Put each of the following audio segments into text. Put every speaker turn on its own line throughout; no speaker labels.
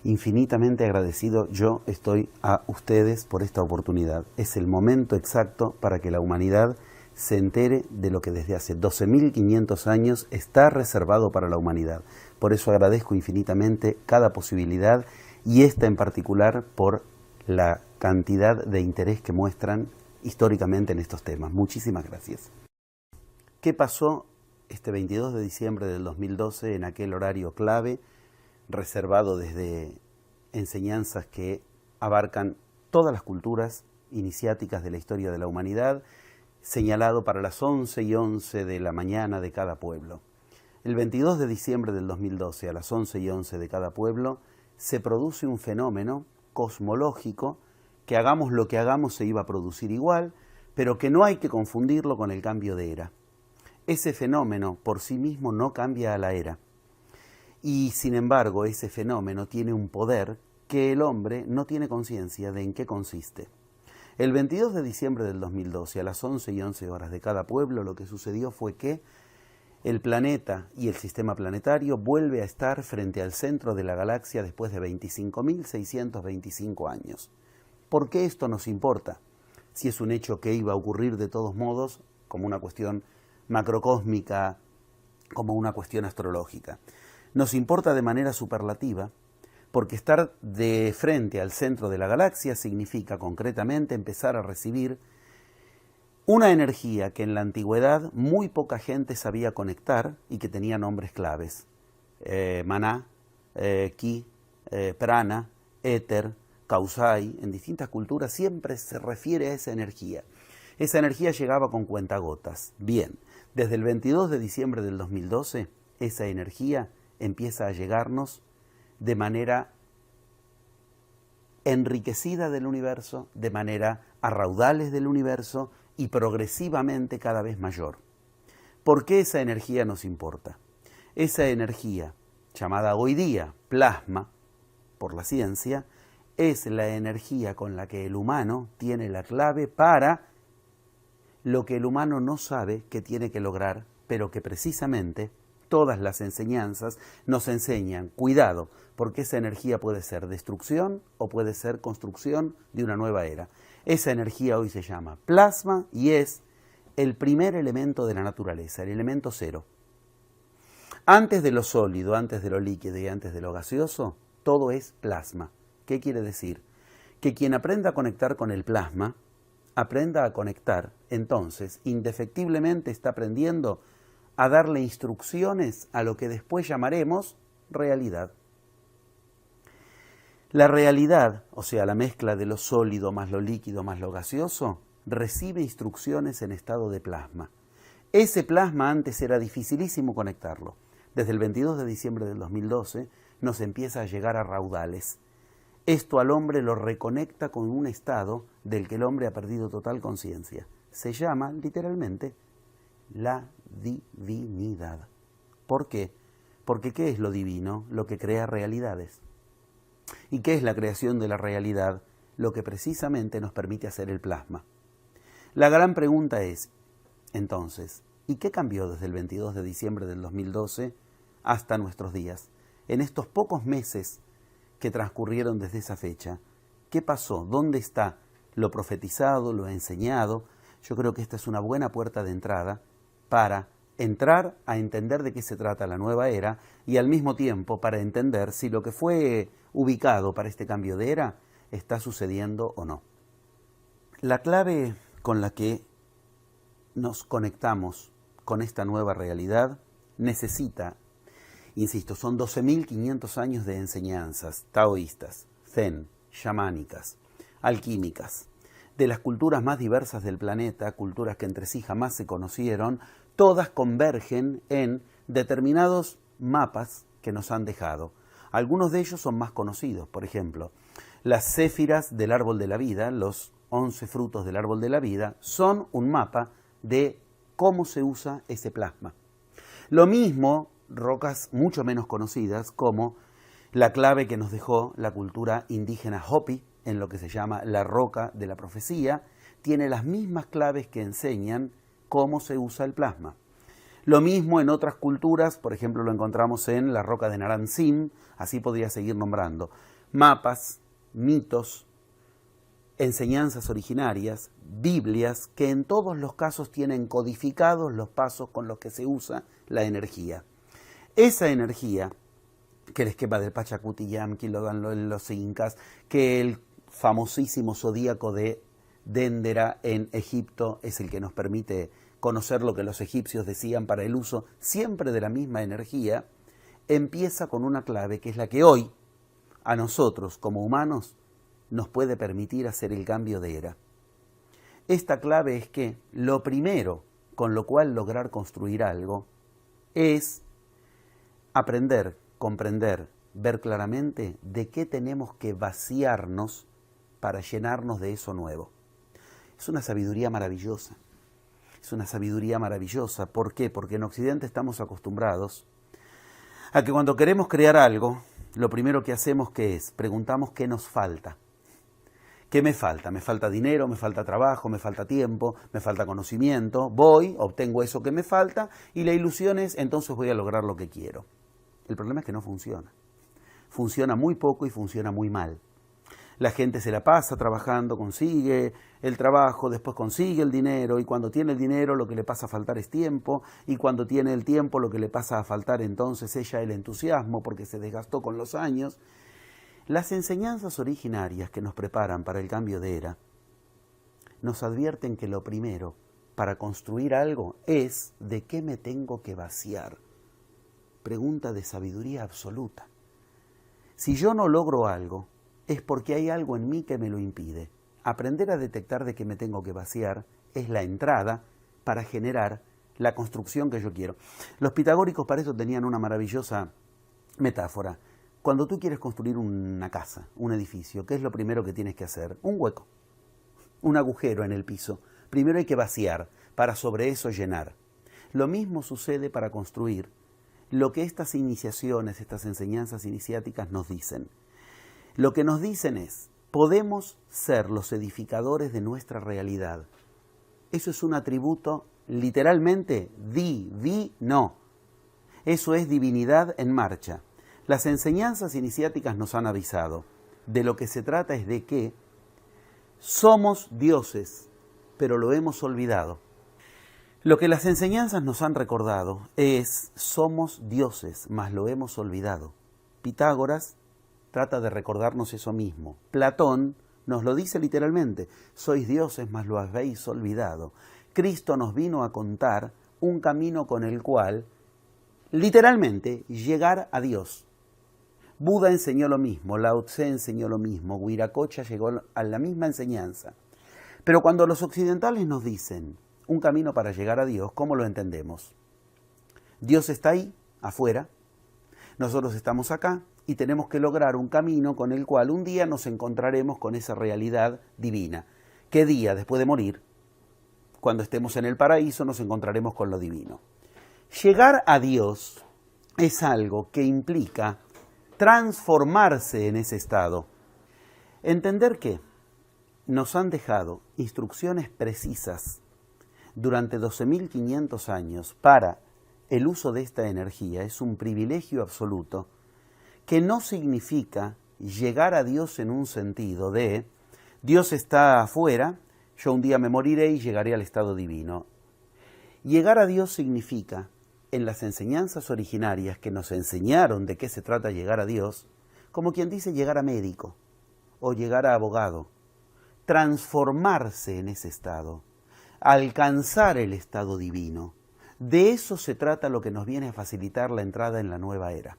Infinitamente agradecido yo estoy a ustedes por esta oportunidad. Es el momento exacto para que la humanidad se entere de lo que desde hace 12.500 años está reservado para la humanidad. Por eso agradezco infinitamente cada posibilidad y esta en particular por la cantidad de interés que muestran históricamente en estos temas. Muchísimas gracias. ¿Qué pasó este 22 de diciembre del 2012 en aquel horario clave reservado desde enseñanzas que abarcan todas las culturas iniciáticas de la historia de la humanidad, señalado para las 11:11 de la mañana de cada pueblo? El 22 de diciembre del 2012, a las 11:11 de cada pueblo, se produce un fenómeno cosmológico que hagamos lo que hagamos se iba a producir igual, pero que no hay que confundirlo con el cambio de era. Ese fenómeno por sí mismo no cambia a la era. Y sin embargo, ese fenómeno tiene un poder que el hombre no tiene conciencia de en qué consiste. El 22 de diciembre del 2012, a las 11:11 horas de cada pueblo, lo que sucedió fue que el planeta y el sistema planetario vuelve a estar frente al centro de la galaxia después de 25.625 años. ¿Por qué esto nos importa? Si es un hecho que iba a ocurrir de todos modos, como una cuestión macrocósmica, como una cuestión astrológica. Nos importa de manera superlativa porque estar de frente al centro de la galaxia significa concretamente empezar a recibir una energía que en la antigüedad muy poca gente sabía conectar y que tenía nombres claves. Maná, ki, prana, éter, kausai. En distintas culturas siempre se refiere a esa energía. Esa energía llegaba con cuentagotas. Bien, desde el 22 de diciembre del 2012, esa energía empieza a llegarnos de manera enriquecida del universo, de manera a raudales del universo y progresivamente cada vez mayor. ¿Por qué esa energía nos importa? Esa energía, llamada hoy día plasma por la ciencia, es la energía con la que el humano tiene la clave para lo que el humano no sabe que tiene que lograr, pero que precisamente todas las enseñanzas nos enseñan, cuidado, porque esa energía puede ser destrucción o puede ser construcción de una nueva era. Esa energía hoy se llama plasma y es el primer elemento de la naturaleza, el elemento cero. Antes de lo sólido, antes de lo líquido y antes de lo gaseoso, todo es plasma. ¿Qué quiere decir? Que quien aprenda a conectar con el plasma, aprenda a conectar, entonces, indefectiblemente está aprendiendo a darle instrucciones a lo que después llamaremos realidad. La realidad, o sea, la mezcla de lo sólido más lo líquido más lo gaseoso, recibe instrucciones en estado de plasma. Ese plasma antes era dificilísimo conectarlo. Desde el 22 de diciembre del 2012 nos empieza a llegar a raudales. Esto al hombre lo reconecta con un estado del que el hombre ha perdido total conciencia. Se llama, literalmente, la divinidad. ¿Por qué? Porque ¿qué es lo divino? Lo que crea realidades. ¿Y qué es la creación de la realidad? Lo que precisamente nos permite hacer el plasma. La gran pregunta es, entonces, ¿y qué cambió desde el 22 de diciembre del 2012 hasta nuestros días? En estos pocos meses que transcurrieron desde esa fecha, ¿qué pasó? ¿Dónde está lo profetizado, lo enseñado? Yo creo que esta es una buena puerta de entrada para entrar a entender de qué se trata la nueva era y al mismo tiempo para entender si lo que fue ubicado para este cambio de era está sucediendo o no. La clave con la que nos conectamos con esta nueva realidad necesita, insisto, son 12.500 años de enseñanzas taoístas, zen, chamánicas, alquímicas, de las culturas más diversas del planeta, culturas que entre sí jamás se conocieron, todas convergen en determinados mapas que nos han dejado. Algunos de ellos son más conocidos, por ejemplo, las céfiras del árbol de la vida, los 11 frutos del árbol de la vida, son un mapa de cómo se usa ese plasma. Lo mismo, rocas mucho menos conocidas como la clave que nos dejó la cultura indígena Hopi, en lo que se llama la roca de la profecía, tiene las mismas claves que enseñan cómo se usa el plasma. Lo mismo en otras culturas, por ejemplo lo encontramos en la roca de Naram Sin, así podría seguir nombrando. mapas, mitos, enseñanzas originarias, Biblias, que en todos los casos tienen codificados los pasos con los que se usa la energía. Esa energía, que el esquema del Pachacutiyam, que lo dan los incas, que el famosísimo zodíaco de Dendera en Egipto es el que nos permite conocer lo que los egipcios decían para el uso siempre de la misma energía, empieza con una clave que es la que hoy, a nosotros como humanos, nos puede permitir hacer el cambio de era. Esta clave es que lo primero con lo cual lograr construir algo es aprender, comprender, ver claramente de qué tenemos que vaciarnos para llenarnos de eso nuevo. Es una sabiduría maravillosa. Es una sabiduría maravillosa. ¿Por qué? Porque en Occidente estamos acostumbrados a que cuando queremos crear algo, lo primero que hacemos, ¿qué es? Preguntamos qué nos falta. ¿Qué me falta? Me falta dinero, me falta trabajo, me falta tiempo, me falta conocimiento. Voy, obtengo eso que me falta y la ilusión es, entonces voy a lograr lo que quiero. El problema es que no funciona. Funciona muy poco y funciona muy mal. La gente se la pasa trabajando, consigue el trabajo, después consigue el dinero y cuando tiene el dinero lo que le pasa a faltar es tiempo y cuando tiene el tiempo lo que le pasa a faltar entonces ella el entusiasmo porque se desgastó con los años. Las enseñanzas originarias que nos preparan para el cambio de era nos advierten que lo primero para construir algo es de qué me tengo que vaciar. Pregunta de sabiduría absoluta. Si yo no logro algo, es porque hay algo en mí que me lo impide. Aprender a detectar de qué me tengo que vaciar es la entrada para generar la construcción que yo quiero. Los pitagóricos para eso tenían una maravillosa metáfora. Cuando tú quieres construir una casa, un edificio, ¿qué es lo primero que tienes que hacer? Un hueco, un agujero en el piso. Primero hay que vaciar para sobre eso llenar. Lo mismo sucede para construir lo que estas iniciaciones, estas enseñanzas iniciáticas nos dicen. Lo que nos dicen es, podemos ser los edificadores de nuestra realidad. Eso es un atributo literalmente divino. Eso es divinidad en marcha. Las enseñanzas iniciáticas nos han avisado. De lo que se trata es de que somos dioses, pero lo hemos olvidado. Lo que las enseñanzas nos han recordado es, somos dioses, mas lo hemos olvidado. Pitágoras trata de recordarnos eso mismo. Platón nos lo dice literalmente, sois dioses, mas lo habéis olvidado. Cristo nos vino a contar un camino con el cual, literalmente, llegar a Dios. Buda enseñó lo mismo, Lao Tse enseñó lo mismo, Huiracocha llegó a la misma enseñanza. Pero cuando los occidentales nos dicen un camino para llegar a Dios, ¿cómo lo entendemos? Dios está ahí, afuera, nosotros estamos acá y tenemos que lograr un camino con el cual un día nos encontraremos con esa realidad divina. ¿Qué día después de morir? Cuando estemos en el paraíso nos encontraremos con lo divino. Llegar a Dios es algo que implica transformarse en ese estado. Entender que nos han dejado instrucciones precisas durante 12.500 años para el uso de esta energía es un privilegio absoluto que no significa llegar a Dios en un sentido de Dios está afuera, yo un día me moriré y llegaré al estado divino. Llegar a Dios significa, en las enseñanzas originarias que nos enseñaron de qué se trata llegar a Dios, como quien dice llegar a médico o llegar a abogado, transformarse en ese estado, alcanzar el estado divino. De eso se trata lo que nos viene a facilitar la entrada en la nueva era.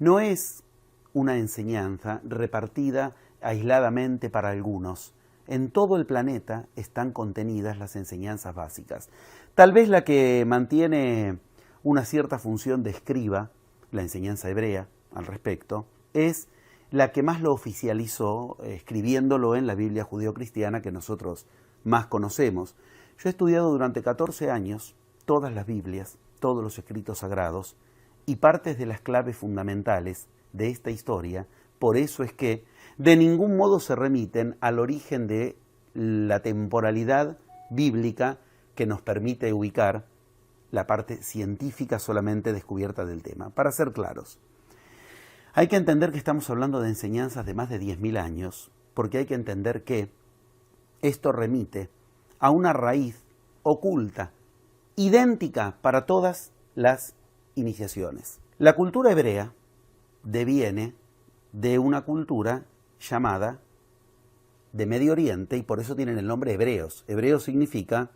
No es una enseñanza repartida aisladamente para algunos. En todo el planeta están contenidas las enseñanzas básicas. Tal vez la que mantiene una cierta función de escriba, la enseñanza hebrea al respecto, es la que más lo oficializó, escribiéndolo en la Biblia judeocristiana que nosotros más conocemos. Yo he estudiado durante 14 años todas las Biblias, todos los escritos sagrados y partes de las claves fundamentales de esta historia. Por eso es que de ningún modo se remiten al origen de la temporalidad bíblica que nos permite ubicar la parte científica solamente descubierta del tema. Para ser claros, Hay que entender que estamos hablando de enseñanzas de más de 10.000 años, porque hay que entender que esto remite a una raíz oculta, idéntica para todas las iniciaciones. La cultura hebrea deviene de una cultura llamada de Medio Oriente y por eso tienen el nombre hebreos. Hebreos significa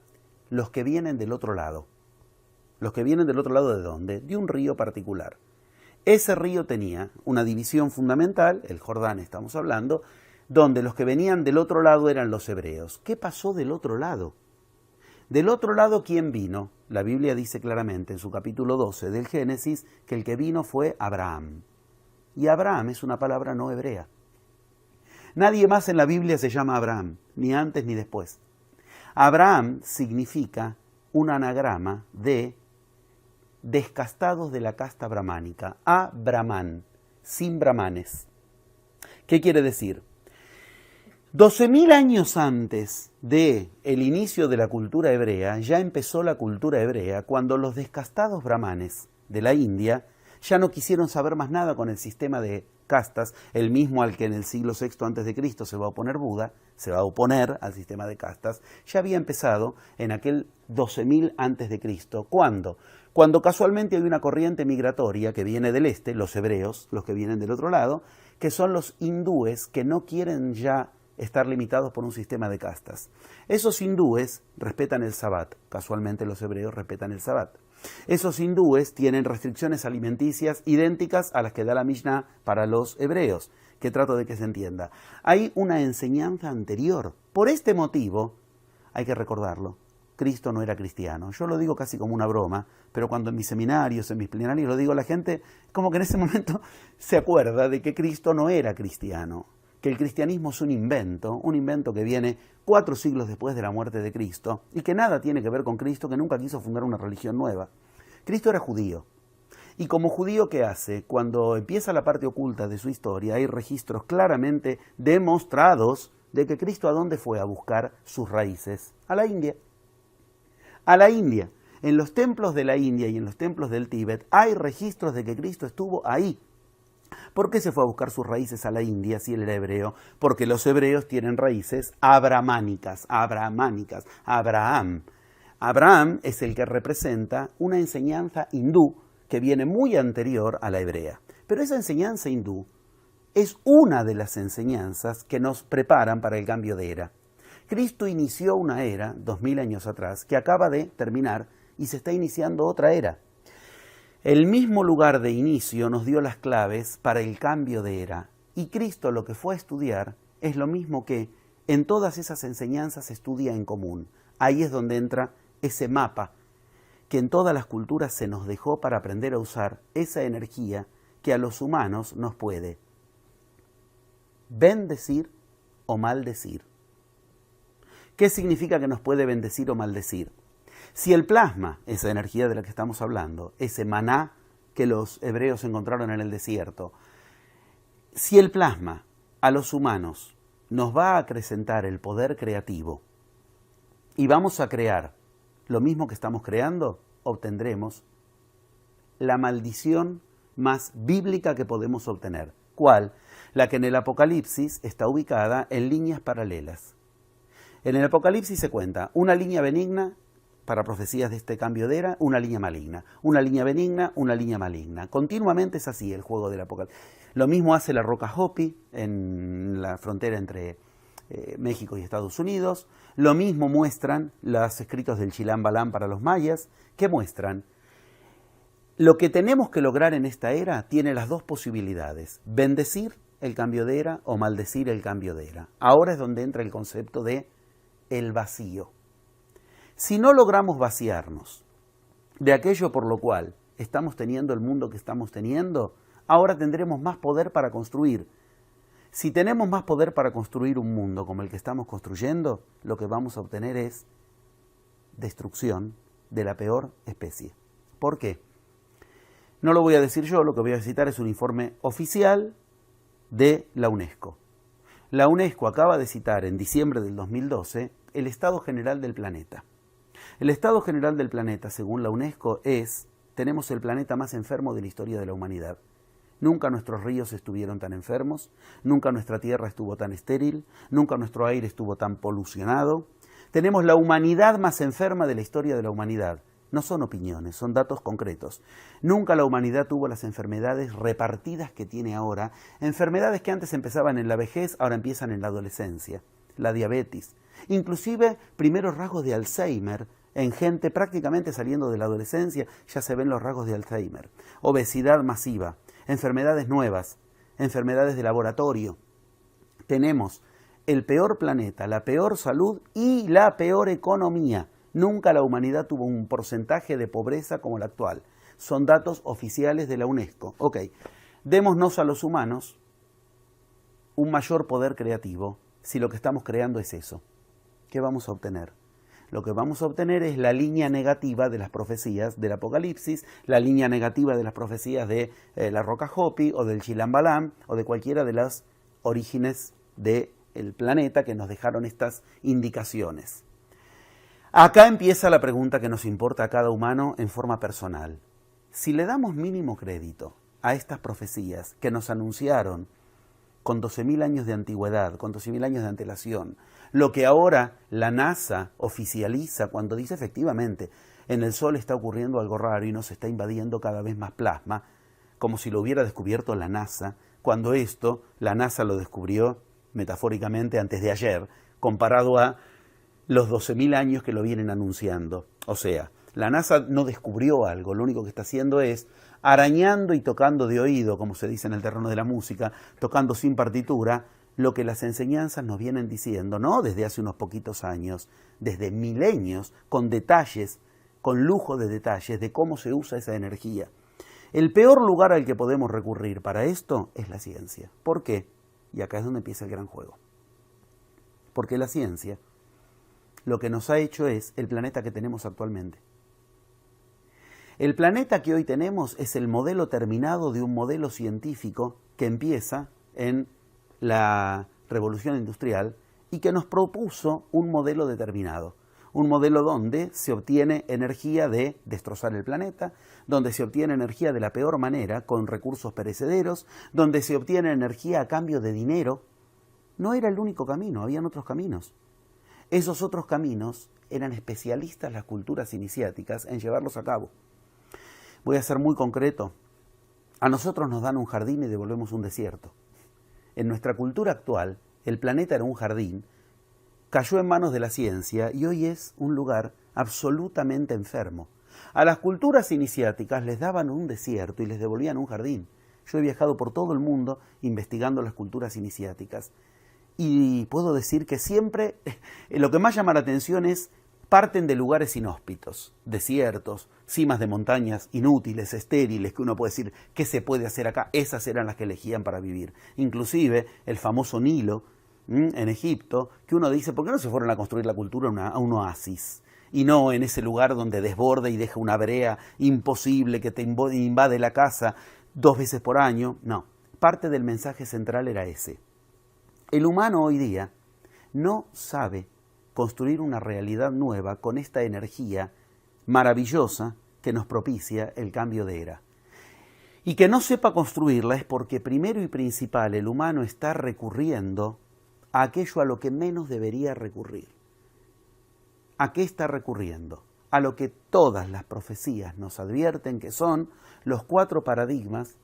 los que vienen del otro lado. ¿Los que vienen del otro lado de dónde? De un río particular. Ese río tenía una división fundamental, el Jordán estamos hablando, donde los que venían del otro lado eran los hebreos. ¿Qué pasó del otro lado? Del otro lado, ¿quién vino? La Biblia dice claramente en su capítulo 12 del Génesis que el que vino fue Abraham. Y Abraham es una palabra no hebrea. Nadie más en la Biblia se llama Abraham, ni antes ni después. Abraham significa un anagrama de descastados de la casta brahmánica, a-brahman, sin brahmanes. ¿Qué quiere decir? 12.000 años antes del inicio de la cultura hebrea, ya empezó la cultura hebrea cuando los descastados brahmanes de la India ya no quisieron saber más nada con el sistema de castas, el mismo al que en el siglo VI a.C. se va a oponer Buda, se va a oponer al sistema de castas, ya había empezado en aquel 12.000 a.C. ¿Cuándo? Cuando casualmente hay una corriente migratoria que viene del este, los hebreos, los que vienen del otro lado, que son los hindúes que no quieren ya estar limitados por un sistema de castas. Esos hindúes respetan el Sabbat, casualmente los hebreos respetan el Sabbat. Esos hindúes tienen restricciones alimenticias idénticas a las que da la Mishnah para los hebreos, que trato de que se entienda. Hay una enseñanza anterior. Por este motivo, hay que recordarlo, Cristo no era cristiano. Yo lo digo casi como una broma, pero cuando en mis seminarios, en mis plenarios lo digo, la gente como que en ese momento se acuerda de que Cristo no era cristiano, que el cristianismo es un invento que viene 4 siglos después de la muerte de Cristo y que nada tiene que ver con Cristo, que nunca quiso fundar una religión nueva. Cristo era judío. Y como judío, ¿qué hace? Cuando empieza la parte oculta de su historia, hay registros claramente demostrados de que Cristo ¿a dónde fue a buscar sus raíces? A la India. A la India. En los templos de la India y en los templos del Tíbet hay registros de que Cristo estuvo ahí. ¿Por qué se fue a buscar sus raíces a la India si él era hebreo? Porque los hebreos tienen raíces abrahámicas. Abraham. Abraham es el que representa una enseñanza hindú que viene muy anterior a la hebrea. Pero esa enseñanza hindú es una de las enseñanzas que nos preparan para el cambio de era. Cristo inició una era, 2000 años atrás, que acaba de terminar y se está iniciando otra era. El mismo lugar de inicio nos dio las claves para el cambio de era. Y Cristo lo que fue a estudiar es lo mismo que en todas esas enseñanzas se estudia en común. Ahí es donde entra ese mapa que en todas las culturas se nos dejó para aprender a usar esa energía que a los humanos nos puede bendecir o maldecir. ¿Qué significa que nos puede bendecir o maldecir? Si el plasma, esa energía de la que estamos hablando, ese maná que los hebreos encontraron en el desierto, si el plasma a los humanos nos va a acrecentar el poder creativo y vamos a crear lo mismo que estamos creando, obtendremos la maldición más bíblica que podemos obtener. ¿Cuál? La que en el Apocalipsis está ubicada en líneas paralelas. En el Apocalipsis se cuenta una línea benigna para profecías de este cambio de era, una línea maligna. Una línea benigna, una línea maligna. Continuamente es así el juego del Apocalipsis. Lo mismo hace la roca Hopi en la frontera entre México y Estados Unidos. Lo mismo muestran los escritos del Chilam Balam para los mayas, que muestran lo que tenemos que lograr en esta era tiene las dos posibilidades: bendecir el cambio de era o maldecir el cambio de era. Ahora es donde entra el concepto de el vacío. Si no logramos vaciarnos de aquello por lo cual estamos teniendo el mundo que estamos teniendo, ahora tendremos más poder para construir. Si tenemos más poder para construir un mundo como el que estamos construyendo, lo que vamos a obtener es destrucción de la peor especie. ¿Por qué? No lo voy a decir yo, lo que voy a citar es un informe oficial de la UNESCO. La UNESCO acaba de citar en diciembre del 2012 el estado general del planeta. El estado general del planeta, según la UNESCO, tenemos el planeta más enfermo de la historia de la humanidad. Nunca nuestros ríos estuvieron tan enfermos, nunca nuestra tierra estuvo tan estéril, nunca nuestro aire estuvo tan polucionado. Tenemos la humanidad más enferma de la historia de la humanidad. No son opiniones, son datos concretos. Nunca la humanidad tuvo las enfermedades repartidas que tiene ahora, enfermedades que antes empezaban en la vejez, ahora empiezan en la adolescencia, la diabetes, inclusive primeros rasgos de Alzheimer. En gente prácticamente saliendo de la adolescencia ya se ven los rasgos de Alzheimer, obesidad masiva, enfermedades nuevas, enfermedades de laboratorio. Tenemos el peor planeta, la peor salud y la peor economía. Nunca la humanidad tuvo un porcentaje de pobreza como el actual. Son datos oficiales de la UNESCO. Ok, démonos a los humanos un mayor poder creativo si lo que estamos creando es eso. ¿Qué vamos a obtener? Lo que vamos a obtener es la línea negativa de las profecías del Apocalipsis, la línea negativa de las profecías de la Roca Hopi o del Chilambalam o de cualquiera de las orígenes del planeta que nos dejaron estas indicaciones. Acá empieza la pregunta que nos importa a cada humano en forma personal. Si le damos mínimo crédito a estas profecías que nos anunciaron con 12.000 años de antigüedad, con 12.000 años de antelación, lo que ahora la NASA oficializa cuando dice efectivamente en el Sol está ocurriendo algo raro y nos está invadiendo cada vez más plasma, como si lo hubiera descubierto la NASA, cuando esto la NASA lo descubrió metafóricamente antes de ayer, comparado a los 12.000 años que lo vienen anunciando. O sea, la NASA no descubrió algo, lo único que está haciendo es arañando y tocando de oído, como se dice en el terreno de la música, tocando sin partitura, lo que las enseñanzas nos vienen diciendo, no desde hace unos poquitos años, desde milenios, con detalles, con lujo de detalles de cómo se usa esa energía. El peor lugar al que podemos recurrir para esto es la ciencia. ¿Por qué? Y acá es donde empieza el gran juego. Porque la ciencia lo que nos ha hecho es el planeta que tenemos actualmente. El planeta que hoy tenemos es el modelo terminado de un modelo científico que empieza en la revolución industrial y que nos propuso un modelo determinado. Un modelo donde se obtiene energía de destrozar el planeta, donde se obtiene energía de la peor manera, con recursos perecederos, donde se obtiene energía a cambio de dinero. No era el único camino, habían otros caminos. Esos otros caminos eran especialistas las culturas iniciáticas en llevarlos a cabo. Voy a ser muy concreto. A nosotros nos dan un jardín y devolvemos un desierto. En nuestra cultura actual, el planeta era un jardín, cayó en manos de la ciencia y hoy es un lugar absolutamente enfermo. A las culturas iniciáticas les daban un desierto y les devolvían un jardín. Yo he viajado por todo el mundo investigando las culturas iniciáticas. Y puedo decir que siempre lo que más llama la atención es parten de lugares inhóspitos, desiertos, cimas de montañas inútiles, estériles, que uno puede decir, ¿qué se puede hacer acá? Esas eran las que elegían para vivir. Inclusive el famoso Nilo en Egipto, que uno dice, ¿por qué no se fueron a construir la cultura a un oasis? Y no en ese lugar donde desborda y deja una brea imposible que te invade la casa 2 veces por año. No, parte del mensaje central era ese. El humano hoy día no sabe construir una realidad nueva con esta energía maravillosa que nos propicia el cambio de era. Y que no sepa construirla es porque primero y principal el humano está recurriendo a aquello a lo que menos debería recurrir. ¿A qué está recurriendo? A lo que todas las profecías nos advierten que son los 4 paradigmas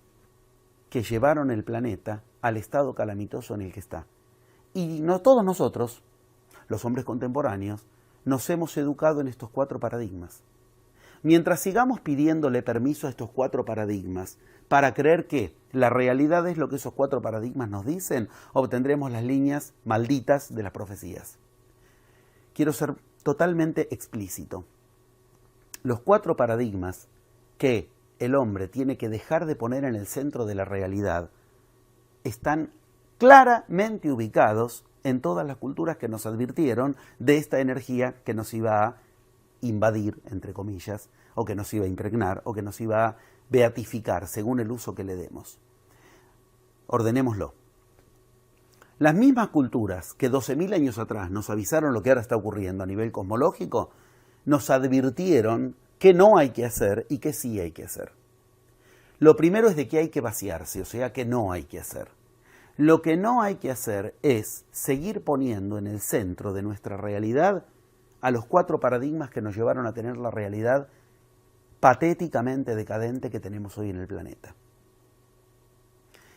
que llevaron el planeta al estado calamitoso en el que está. Y no todos nosotros, los hombres contemporáneos, nos hemos educado en estos 4 paradigmas. Mientras sigamos pidiéndole permiso a estos 4 paradigmas para creer que la realidad es lo que esos 4 paradigmas nos dicen, obtendremos las líneas malditas de las profecías. Quiero ser totalmente explícito. Los 4 paradigmas que el hombre tiene que dejar de poner en el centro de la realidad están claramente ubicados en todas las culturas que nos advirtieron de esta energía que nos iba a invadir, entre comillas, o que nos iba a impregnar, o que nos iba a beatificar, según el uso que le demos. Ordenémoslo. Las mismas culturas que 12.000 años atrás nos avisaron lo que ahora está ocurriendo a nivel cosmológico, nos advirtieron que no hay que hacer y que sí hay que hacer. Lo primero es de que hay que vaciarse, o sea que no hay que hacer. Lo que no hay que hacer es seguir poniendo en el centro de nuestra realidad a los 4 paradigmas que nos llevaron a tener la realidad patéticamente decadente que tenemos hoy en el planeta.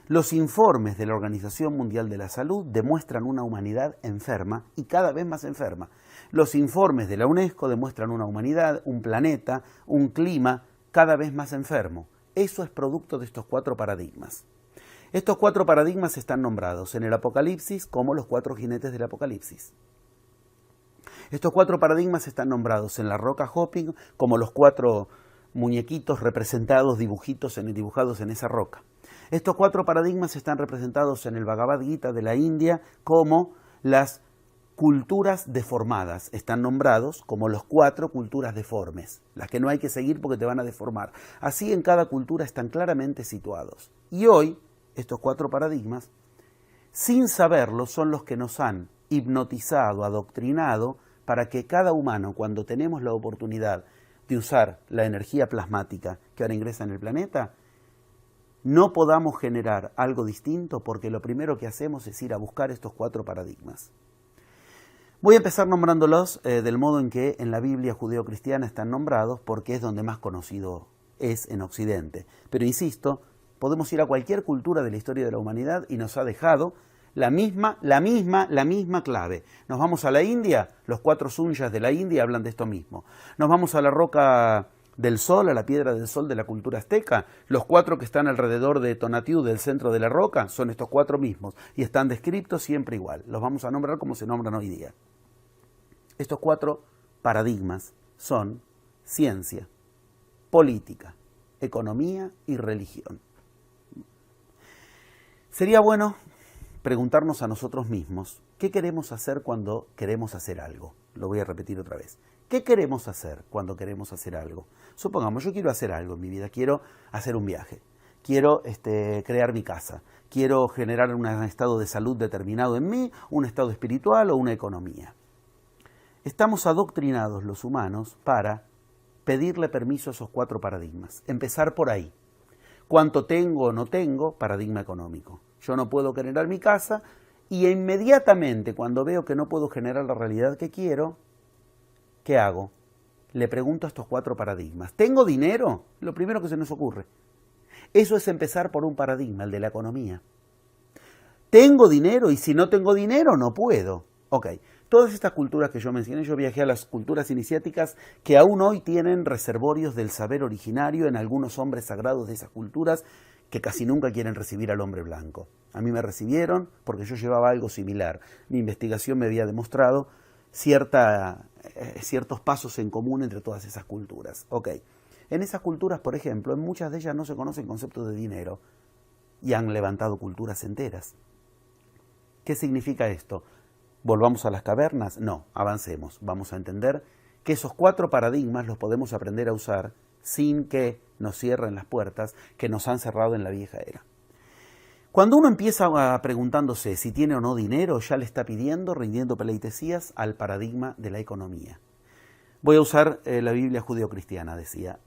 Los informes de la Organización Mundial de la Salud demuestran una humanidad enferma y cada vez más enferma. Los informes de la UNESCO demuestran una humanidad, un planeta, un clima cada vez más enfermo. Eso es producto de estos 4 paradigmas. Estos 4 paradigmas están nombrados en el Apocalipsis como los 4 jinetes del Apocalipsis. Estos 4 paradigmas están nombrados en la roca Hopping como los 4 muñequitos representados, dibujados en esa roca. Estos 4 paradigmas están representados en el Bhagavad Gita de la India como las culturas deformadas. Están nombrados como los 4 culturas deformes, las que no hay que seguir porque te van a deformar. Así en cada cultura están claramente situados. Y hoy, estos 4 paradigmas, sin saberlo, son los que nos han hipnotizado, adoctrinado, para que cada humano, cuando tenemos la oportunidad de usar la energía plasmática que ahora ingresa en el planeta, no podamos generar algo distinto, porque lo primero que hacemos es ir a buscar estos 4 paradigmas. Voy a empezar nombrándolos del modo en que en la Biblia judeo-cristiana están nombrados, porque es donde más conocido es en Occidente. Pero insisto, podemos ir a cualquier cultura de la historia de la humanidad y nos ha dejado la misma clave. Nos vamos a la India, los 4 sunyas de la India hablan de esto mismo. Nos vamos a la roca del sol, a la piedra del sol de la cultura azteca, los 4 que están alrededor de Tonatiuh, del centro de la roca, son estos 4 mismos y están descritos siempre igual. Los vamos a nombrar como se nombran hoy día. Estos 4 paradigmas son ciencia, política, economía y religión. Sería bueno preguntarnos a nosotros mismos, ¿qué queremos hacer cuando queremos hacer algo? Lo voy a repetir otra vez. ¿Qué queremos hacer cuando queremos hacer algo? Supongamos, yo quiero hacer algo en mi vida, quiero hacer un viaje, quiero crear mi casa, quiero generar un estado de salud determinado en mí, un estado espiritual o una economía. Estamos adoctrinados los humanos para pedirle permiso a esos 4 paradigmas, empezar por ahí. ¿Cuánto tengo o no tengo? Paradigma económico. Yo no puedo generar mi casa y inmediatamente cuando veo que no puedo generar la realidad que quiero, ¿qué hago? Le pregunto a estos 4 paradigmas. ¿Tengo dinero? Lo primero que se nos ocurre. Eso es empezar por un paradigma, el de la economía. ¿Tengo dinero? Y si no tengo dinero, no puedo. Ok, todas estas culturas que yo mencioné, yo viajé a las culturas iniciáticas que aún hoy tienen reservorios del saber originario en algunos hombres sagrados de esas culturas que casi nunca quieren recibir al hombre blanco. A mí me recibieron porque yo llevaba algo similar. Mi investigación me había demostrado ciertos pasos en común entre todas esas culturas. Ok, en esas culturas, por ejemplo, en muchas de ellas no se conoce el concepto de dinero y han levantado culturas enteras. ¿Qué significa esto? ¿Volvamos a las cavernas? No, avancemos. Vamos a entender que esos 4 paradigmas los podemos aprender a usar sin que nos cierren las puertas que nos han cerrado en la vieja era. Cuando uno empieza preguntándose si tiene o no dinero, ya le está rindiendo pleitesías al paradigma de la economía. Voy a usar la Biblia judeocristiana, decía.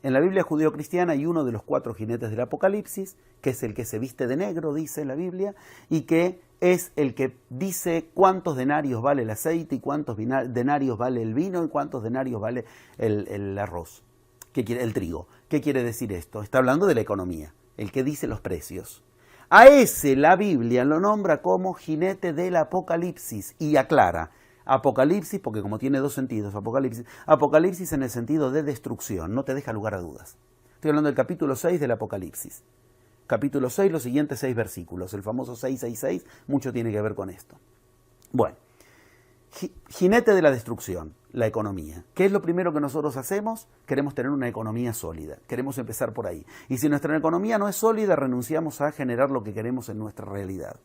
En la Biblia judeocristiana hay uno de los 4 jinetes del Apocalipsis, que es el que se viste de negro, dice la Biblia, y que es el que dice cuántos denarios vale el aceite y cuántos denarios vale el vino y cuántos denarios vale el arroz, el trigo. ¿Qué quiere decir esto? Está hablando de la economía, el que dice los precios. A ese la Biblia lo nombra como jinete del Apocalipsis y aclara. Apocalipsis, porque como tiene 2 sentidos, Apocalipsis en el sentido de destrucción, no te deja lugar a dudas. Estoy hablando del capítulo 6 del Apocalipsis. Capítulo 6, los siguientes 6 versículos, el famoso 666, mucho tiene que ver con esto. Bueno, jinete de la destrucción, la economía. ¿Qué es lo primero que nosotros hacemos? Queremos tener una economía sólida, queremos empezar por ahí. Y si nuestra economía no es sólida, renunciamos a generar lo que queremos en nuestra realidad.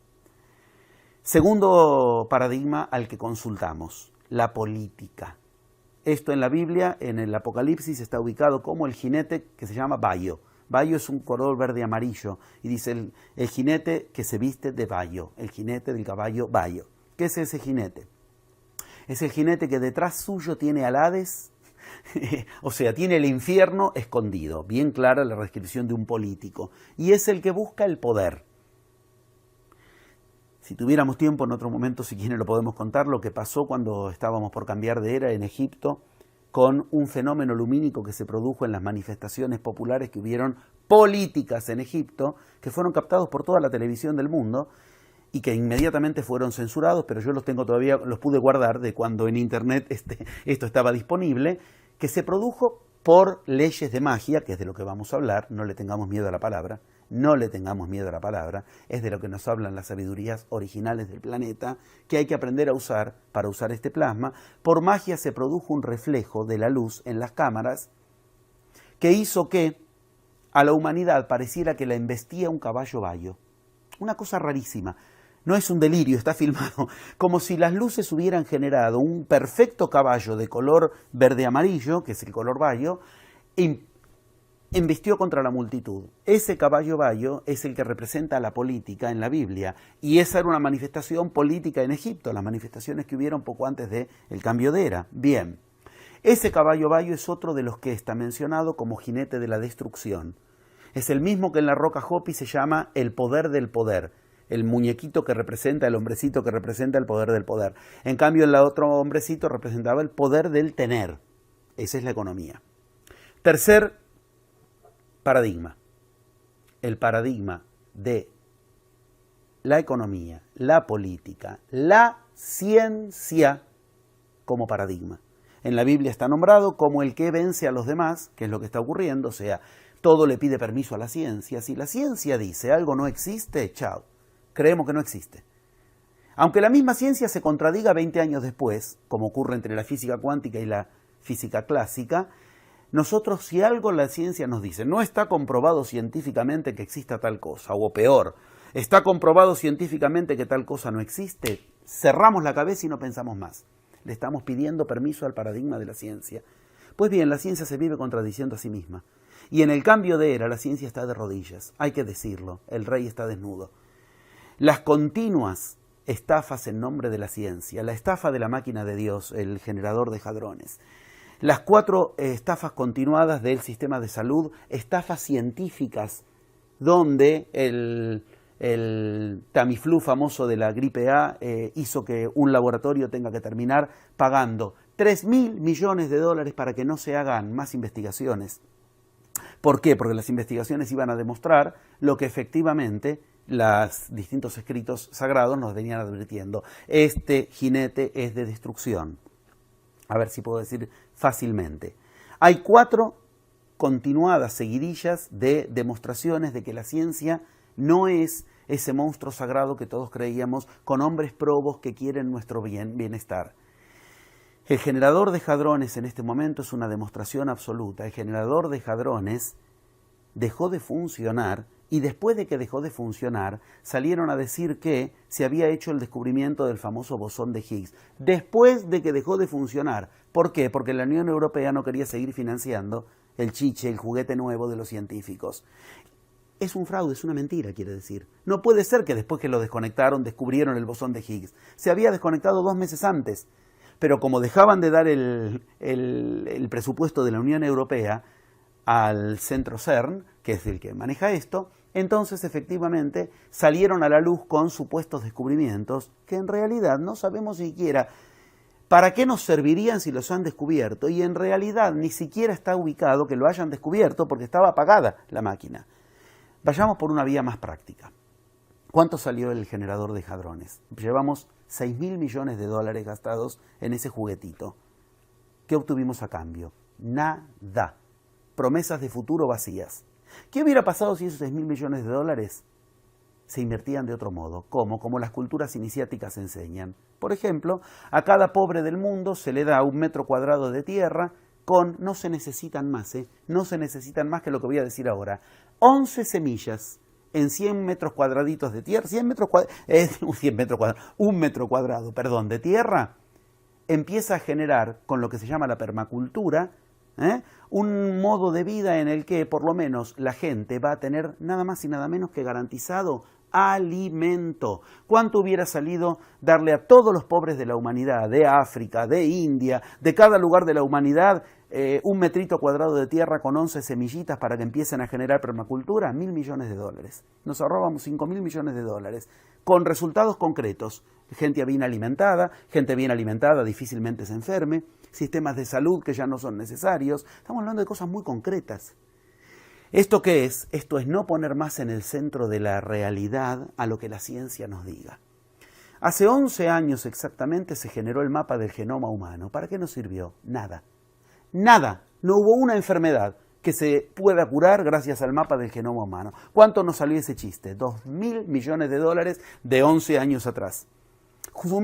Segundo paradigma al que consultamos, la política. Esto en la Biblia, en el Apocalipsis, está ubicado como el jinete que se llama Bayo. Bayo es un color verde amarillo y dice el jinete que se viste de Bayo, el jinete del caballo Bayo. ¿Qué es ese jinete? Es el jinete que detrás suyo tiene al Hades, O sea, tiene el infierno escondido, bien clara la descripción de un político, y es el que busca el poder. Si tuviéramos tiempo en otro momento, si quieren lo podemos contar, lo que pasó cuando estábamos por cambiar de era en Egipto, con un fenómeno lumínico que se produjo en las manifestaciones populares que hubieron políticas en Egipto, que fueron captados por toda la televisión del mundo, y que inmediatamente fueron censurados, pero yo los tengo todavía, los pude guardar de cuando en internet esto estaba disponible, que se produjo por leyes de magia, que es de lo que vamos a hablar, no le tengamos miedo a la palabra, no le tengamos miedo a la palabra, es de lo que nos hablan las sabidurías originales del planeta, que hay que aprender a usar para usar este plasma. Por magia se produjo un reflejo de la luz en las cámaras, que hizo que a la humanidad pareciera que la embestía un caballo bayo. Una cosa rarísima. No es un delirio, está filmado, como si las luces hubieran generado un perfecto caballo de color verde-amarillo, que es el color bayo, y embistió contra la multitud. Ese caballo bayo es el que representa a la política en la Biblia, y esa era una manifestación política en Egipto, las manifestaciones que hubieron poco antes del cambio de era. Bien, ese caballo bayo es otro de los que está mencionado como jinete de la destrucción. Es el mismo que en la Roca Hopi se llama el poder del poder. El muñequito que representa, el hombrecito que representa el poder del poder. En cambio, el otro hombrecito representaba el poder del tener. Esa es la economía. Tercer paradigma. El paradigma de la economía, la política, la ciencia como paradigma. En la Biblia está nombrado como el que vence a los demás, que es lo que está ocurriendo, o sea, todo le pide permiso a la ciencia. Si la ciencia dice algo no existe, chao. Creemos que no existe. Aunque la misma ciencia se contradiga 20 años después, como ocurre entre la física cuántica y la física clásica, nosotros, si algo la ciencia nos dice, no está comprobado científicamente que exista tal cosa, o peor, está comprobado científicamente que tal cosa no existe, cerramos la cabeza y no pensamos más. Le estamos pidiendo permiso al paradigma de la ciencia. Pues bien, la ciencia se vive contradiciendo a sí misma. Y en el cambio de era, la ciencia está de rodillas, hay que decirlo, el rey está desnudo. Las continuas estafas en nombre de la ciencia, la estafa de la máquina de Dios, el generador de hadrones, las 4 estafas continuadas del sistema de salud, estafas científicas, donde el Tamiflu famoso de la gripe A hizo que un laboratorio tenga que terminar pagando $3.000 millones para que no se hagan más investigaciones. ¿Por qué? Porque las investigaciones iban a demostrar lo que efectivamente los distintos escritos sagrados nos venían advirtiendo. Este jinete es de destrucción. A ver si puedo decir fácilmente. Hay 4 continuadas seguidillas de demostraciones de que la ciencia no es ese monstruo sagrado que todos creíamos, con hombres probos que quieren nuestro bienestar. El generador de hadrones en este momento es una demostración absoluta. El generador de hadrones dejó de funcionar y después de que dejó de funcionar salieron a decir que se había hecho el descubrimiento del famoso bosón de Higgs. Después de que dejó de funcionar. ¿Por qué? Porque la Unión Europea no quería seguir financiando el chiche, el juguete nuevo de los científicos. Es un fraude, es una mentira, quiere decir. No puede ser que después que lo desconectaron descubrieron el bosón de Higgs. Se había desconectado 2 meses antes. Pero como dejaban de dar el presupuesto de la Unión Europea al centro CERN, que es el que maneja esto, entonces efectivamente salieron a la luz con supuestos descubrimientos que en realidad no sabemos siquiera para qué nos servirían si los han descubierto, y en realidad ni siquiera está ubicado que lo hayan descubierto porque estaba apagada la máquina. Vayamos por una vía más práctica. ¿Cuánto salió el generador de hadrones? Llevamos $6.000 millones gastados en ese juguetito. ¿Qué obtuvimos a cambio? Nada. Promesas de futuro vacías. ¿Qué hubiera pasado si esos $6.000 millones se invertían de otro modo? ¿Cómo? Como las culturas iniciáticas enseñan. Por ejemplo, a cada pobre del mundo se le da 1 metro cuadrado de tierra con, no se necesitan más, no se necesitan más que lo que voy a decir ahora, 11 semillas en 100 metros cuadraditos de tierra, 1 metro cuadrado, de tierra, empieza a generar, con lo que se llama la permacultura, un modo de vida en el que por lo menos la gente va a tener nada más y nada menos que garantizado alimento. ¿Cuánto hubiera salido darle a todos los pobres de la humanidad, de África, de India, de cada lugar de la humanidad, un metrito cuadrado de tierra con 11 semillitas para que empiecen a generar permacultura, 1.000 millones de dólares. Nos ahorrábamos 5.000 millones de dólares, con resultados concretos. Gente bien alimentada difícilmente se enferme, sistemas de salud que ya no son necesarios. Estamos hablando de cosas muy concretas. ¿Esto qué es? Esto es no poner más en el centro de la realidad a lo que la ciencia nos diga. Hace 11 años exactamente se generó el mapa del genoma humano. ¿Para qué nos sirvió? Nada. Nada. No hubo una enfermedad que se pueda curar gracias al mapa del genoma humano. ¿Cuánto nos salió ese chiste? 2.000 millones de dólares de 11 años atrás.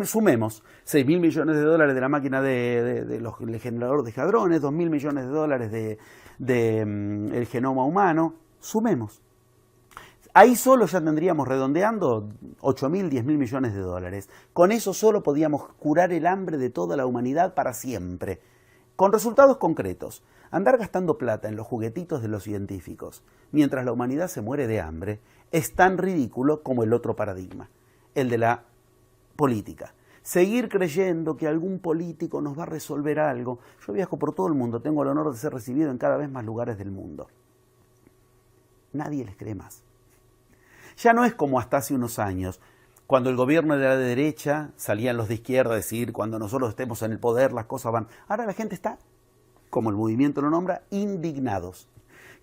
Sumemos 6.000 millones de dólares de la máquina del generador de hadrones, 2.000 millones de dólares el genoma humano. Sumemos. Ahí solo ya tendríamos, redondeando, 8.000, 10.000 millones de dólares. Con eso solo podíamos curar el hambre de toda la humanidad para siempre. Con resultados concretos. Andar gastando plata en los juguetitos de los científicos mientras la humanidad se muere de hambre es tan ridículo como el otro paradigma, el de la política. Seguir creyendo que algún político nos va a resolver algo. Yo viajo por todo el mundo, tengo el honor de ser recibido en cada vez más lugares del mundo. Nadie les cree más. Ya no es como hasta hace unos años, cuando el gobierno era de derecha, salían los de izquierda a decir, cuando nosotros estemos en el poder las cosas van. Ahora la gente está, como el movimiento lo nombra, indignados.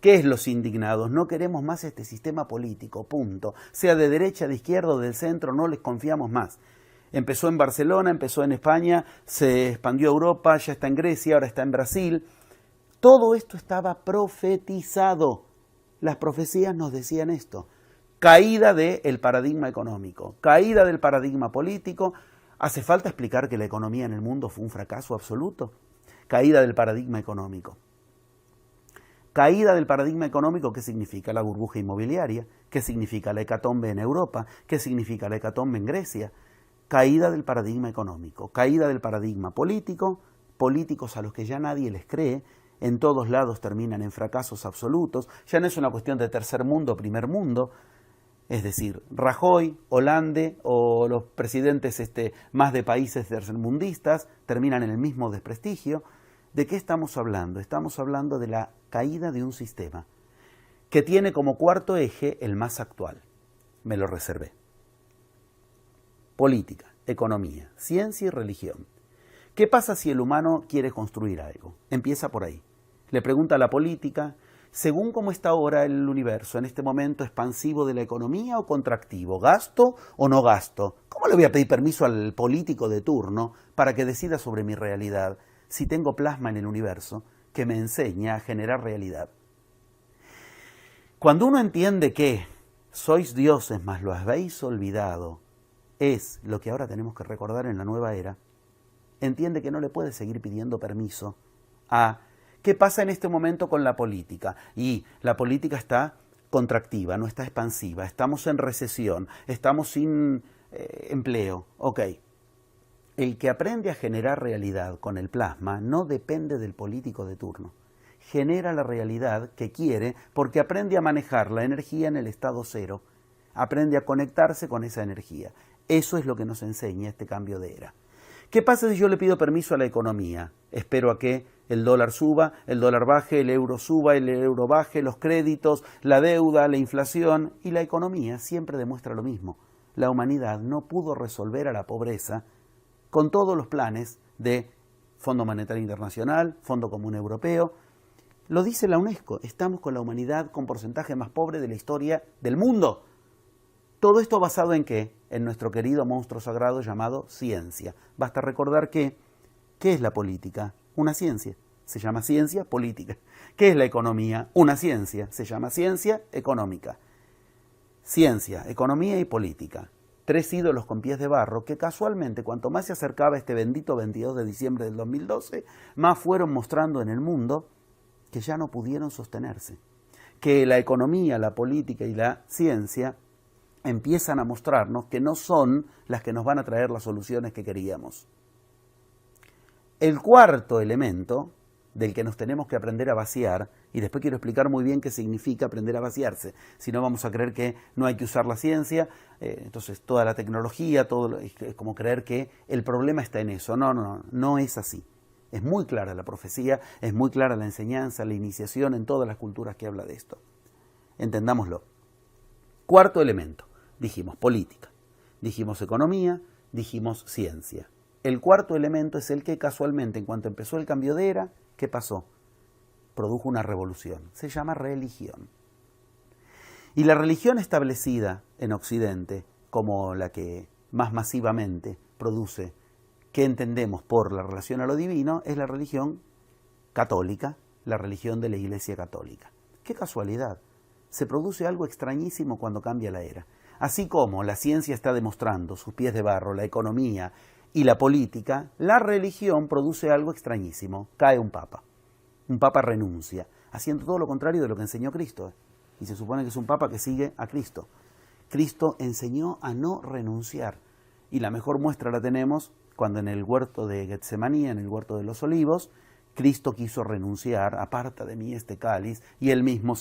¿Qué es los indignados? No queremos más este sistema político, punto. Sea de derecha, de izquierda o del centro, no les confiamos más. Empezó en Barcelona, empezó en España, se expandió a Europa, ya está en Grecia, ahora está en Brasil. Todo esto estaba profetizado. Las profecías nos decían esto. Caída del paradigma económico, caída del paradigma político. ¿Hace falta explicar que la economía en el mundo fue un fracaso absoluto? Caída del paradigma económico. Caída del paradigma económico, ¿qué significa? La burbuja inmobiliaria. ¿Qué significa la hecatombe en Europa? ¿Qué significa la hecatombe en Grecia? Caída del paradigma económico, caída del paradigma político, políticos a los que ya nadie les cree, en todos lados terminan en fracasos absolutos. Ya no es una cuestión de tercer mundo o primer mundo. Es decir, Rajoy, Hollande o los presidentes más de países tercermundistas terminan en el mismo desprestigio. ¿De qué estamos hablando? Estamos hablando de la caída de un sistema que tiene como cuarto eje el más actual. Me lo reservé. Política, economía, ciencia y religión. ¿Qué pasa si el humano quiere construir algo? Empieza por ahí. Le pregunta a la política, según cómo está ahora el universo, en este momento expansivo de la economía o contractivo, ¿gasto o no gasto? ¿Cómo le voy a pedir permiso al político de turno para que decida sobre mi realidad si tengo plasma en el universo que me enseña a generar realidad? Cuando uno entiende que sois dioses, mas lo habéis olvidado, es lo que ahora tenemos que recordar en la nueva era, entiende que no le puede seguir pidiendo permiso a ¿qué pasa en este momento con la política? Y la política está contractiva, no está expansiva, estamos en recesión, estamos sin empleo. Ok, el que aprende a generar realidad con el plasma no depende del político de turno. Genera la realidad que quiere porque aprende a manejar la energía en el estado cero, aprende a conectarse con esa energía. Eso es lo que nos enseña este cambio de era. ¿Qué pasa si yo le pido permiso a la economía? Espero a que el dólar suba, el dólar baje, el euro suba, el euro baje, los créditos, la deuda, la inflación, y la economía siempre demuestra lo mismo. La humanidad no pudo resolver a la pobreza con todos los planes de Fondo Monetario Internacional, Fondo Común Europeo. Lo dice la UNESCO, estamos con la humanidad con porcentaje más pobre de la historia del mundo. Todo esto basado en ¿qué? En nuestro querido monstruo sagrado llamado ciencia. Basta recordar que, ¿qué es la política? Una ciencia. Se llama ciencia política. ¿Qué es la economía? Una ciencia. Se llama ciencia económica. Ciencia, economía y política. Tres ídolos con pies de barro que casualmente cuanto más se acercaba este bendito 22 de diciembre del 2012, más fueron mostrando en el mundo que ya no pudieron sostenerse. Que la economía, la política y la ciencia empiezan a mostrarnos que no son las que nos van a traer las soluciones que queríamos. El cuarto elemento del que nos tenemos que aprender a vaciar, y después quiero explicar muy bien qué significa aprender a vaciarse, si no vamos a creer que no hay que usar la ciencia, entonces toda la tecnología, es como creer que el problema está en eso. No es así. Es muy clara la profecía, es muy clara la enseñanza, la iniciación en todas las culturas que habla de esto. Entendámoslo. Cuarto elemento, dijimos política, dijimos economía, dijimos ciencia. El cuarto elemento es el que casualmente, en cuanto empezó el cambio de era, ¿qué pasó? Produjo una revolución. Se llama religión. Y la religión establecida en Occidente, como la que más masivamente produce, ¿qué entendemos por la relación a lo divino? Es la religión católica, la religión de la Iglesia Católica. ¡Qué casualidad! Se produce algo extrañísimo cuando cambia la era. Así como la ciencia está demostrando sus pies de barro, la economía y la política, la religión produce algo extrañísimo. Cae un papa. Un papa renuncia, haciendo todo lo contrario de lo que enseñó Cristo. Y se supone que es un papa que sigue a Cristo. Cristo enseñó a no renunciar. Y la mejor muestra la tenemos cuando en el huerto de Getsemaní, en el huerto de los olivos, Cristo quiso renunciar, aparta de mí este cáliz, y él mismo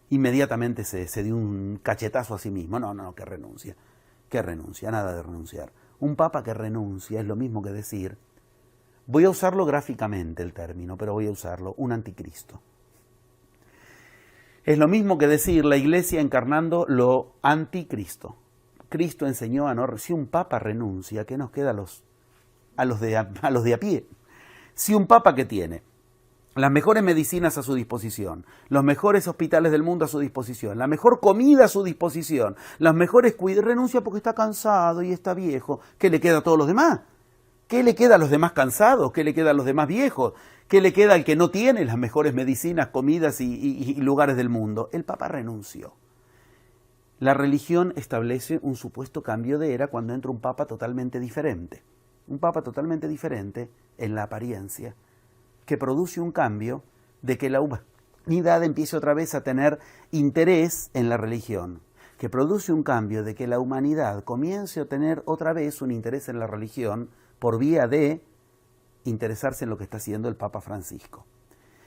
inmediatamente se dio un cachetazo a sí mismo. No, que renuncia, nada de renunciar. Un papa que renuncia es lo mismo que decir, voy a usarlo gráficamente el término, pero voy a usarlo, un anticristo. Es lo mismo que decir la Iglesia encarnando lo anticristo. Cristo enseñó a no... Si un papa renuncia, ¿qué nos queda a los de a pie? Si un papa que tiene las mejores medicinas a su disposición, los mejores hospitales del mundo a su disposición, la mejor comida a su disposición, las mejores renuncia porque está cansado y está viejo, ¿qué le queda a todos los demás? ¿Qué le queda a los demás cansados? ¿Qué le queda a los demás viejos? ¿Qué le queda al que no tiene las mejores medicinas, comidas y lugares del mundo? El Papa renunció. La religión establece un supuesto cambio de era cuando entra un Papa totalmente diferente. Un Papa totalmente diferente en la apariencia, que produce un cambio de que la humanidad empiece otra vez a tener interés en la religión, que produce un cambio de que la humanidad comience a tener otra vez un interés en la religión por vía de interesarse en lo que está haciendo el Papa Francisco.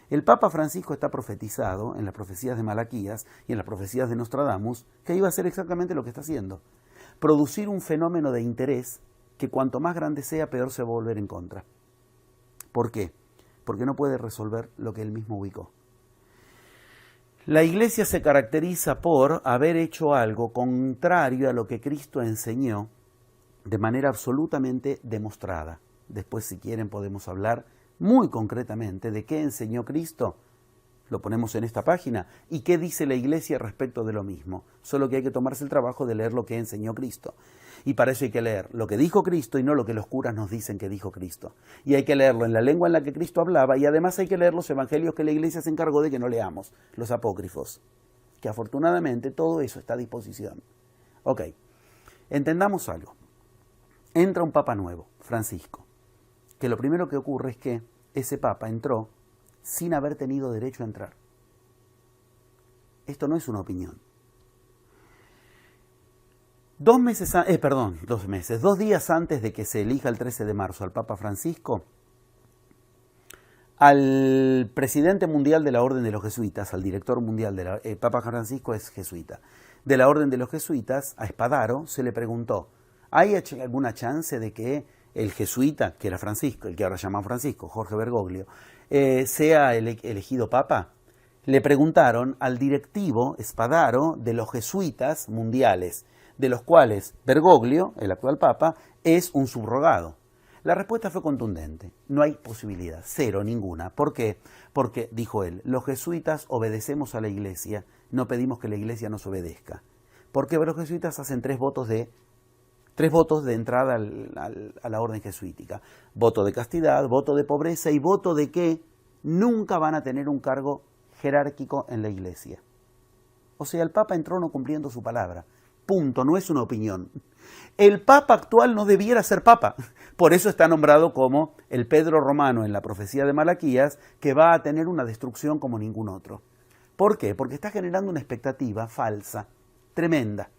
El Papa Francisco está profetizado en las profecías de Malaquías y en las profecías de Nostradamus que iba a hacer exactamente lo que está haciendo. Producir un fenómeno de interés que cuanto más grande sea, peor se va a volver en contra. ¿Por qué? Porque no puede resolver lo que él mismo ubicó. La Iglesia se caracteriza por haber hecho algo contrario a lo que Cristo enseñó de manera absolutamente demostrada. Después, si quieren, podemos hablar muy concretamente de qué enseñó Cristo. Lo ponemos en esta página. ¿Y qué dice la Iglesia respecto de lo mismo? Solo que hay que tomarse el trabajo de leer lo que enseñó Cristo. Y para eso hay que leer lo que dijo Cristo y no lo que los curas nos dicen que dijo Cristo. Y hay que leerlo en la lengua en la que Cristo hablaba y además hay que leer los evangelios que la Iglesia se encargó de que no leamos, los apócrifos. Que afortunadamente todo eso está a disposición. Ok, entendamos algo. Entra un papa nuevo, Francisco, que lo primero que ocurre es que ese papa entró sin haber tenido derecho a entrar. Esto no es una opinión. 2 días antes de que se elija el 13 de marzo al Papa Francisco, al presidente mundial de la Orden de los Jesuitas, al director mundial el Papa Francisco es jesuita, de la Orden de los Jesuitas, a Espadaro, se le preguntó, ¿hay alguna chance de que el jesuita, que era Francisco, el que ahora llama Francisco, Jorge Bergoglio, sea elegido papa? Le preguntaron al directivo Espadaro de los jesuitas mundiales, de los cuales Bergoglio, el actual papa, es un subrogado. La respuesta fue contundente, no hay posibilidad, cero, ninguna. ¿Por qué? Porque, dijo él, los jesuitas obedecemos a la Iglesia, no pedimos que la Iglesia nos obedezca. Porque los jesuitas hacen 3 votos de entrada a la orden jesuítica. Voto de castidad, voto de pobreza y voto de que nunca van a tener un cargo jerárquico en la Iglesia. O sea, el Papa entró no cumpliendo su palabra. Punto, no es una opinión. El Papa actual no debiera ser Papa. Por eso está nombrado como el Pedro Romano en la profecía de Malaquías, que va a tener una destrucción como ningún otro. ¿Por qué? Porque está generando una expectativa falsa, tremenda.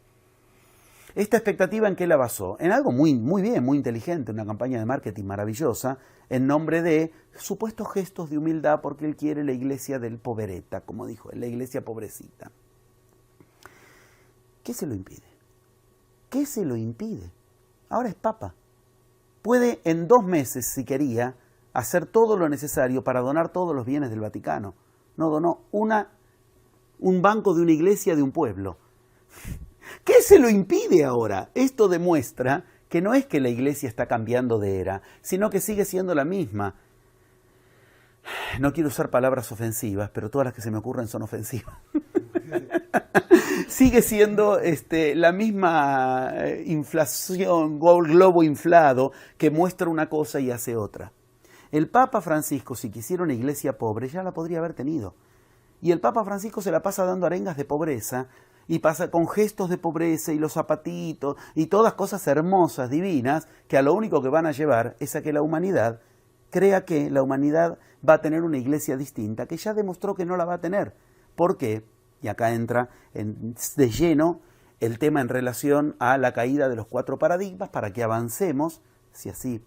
¿Esta expectativa en qué la basó? En algo muy bien, muy inteligente, una campaña de marketing maravillosa, en nombre de supuestos gestos de humildad, porque él quiere la iglesia del povereta, como dijo él, la iglesia pobrecita. ¿Qué se lo impide? ¿Qué se lo impide? Ahora es papa. Puede en 2 meses, si quería, hacer todo lo necesario para donar todos los bienes del Vaticano. No donó un banco de una iglesia de un pueblo. ¿Qué se lo impide ahora? Esto demuestra que no es que la iglesia está cambiando de era, sino que sigue siendo la misma. No quiero usar palabras ofensivas, pero todas las que se me ocurren son ofensivas. Sigue siendo la misma inflación, globo inflado, que muestra una cosa y hace otra. El Papa Francisco, si quisiera una iglesia pobre, ya la podría haber tenido. Y el Papa Francisco se la pasa dando arengas de pobreza, y pasa con gestos de pobreza y los zapatitos, y todas cosas hermosas, divinas, que a lo único que van a llevar es a que la humanidad crea que la humanidad va a tener una iglesia distinta, que ya demostró que no la va a tener. ¿Por qué? Y acá entra de lleno el tema en relación a la caída de los 4 paradigmas, para que avancemos, si así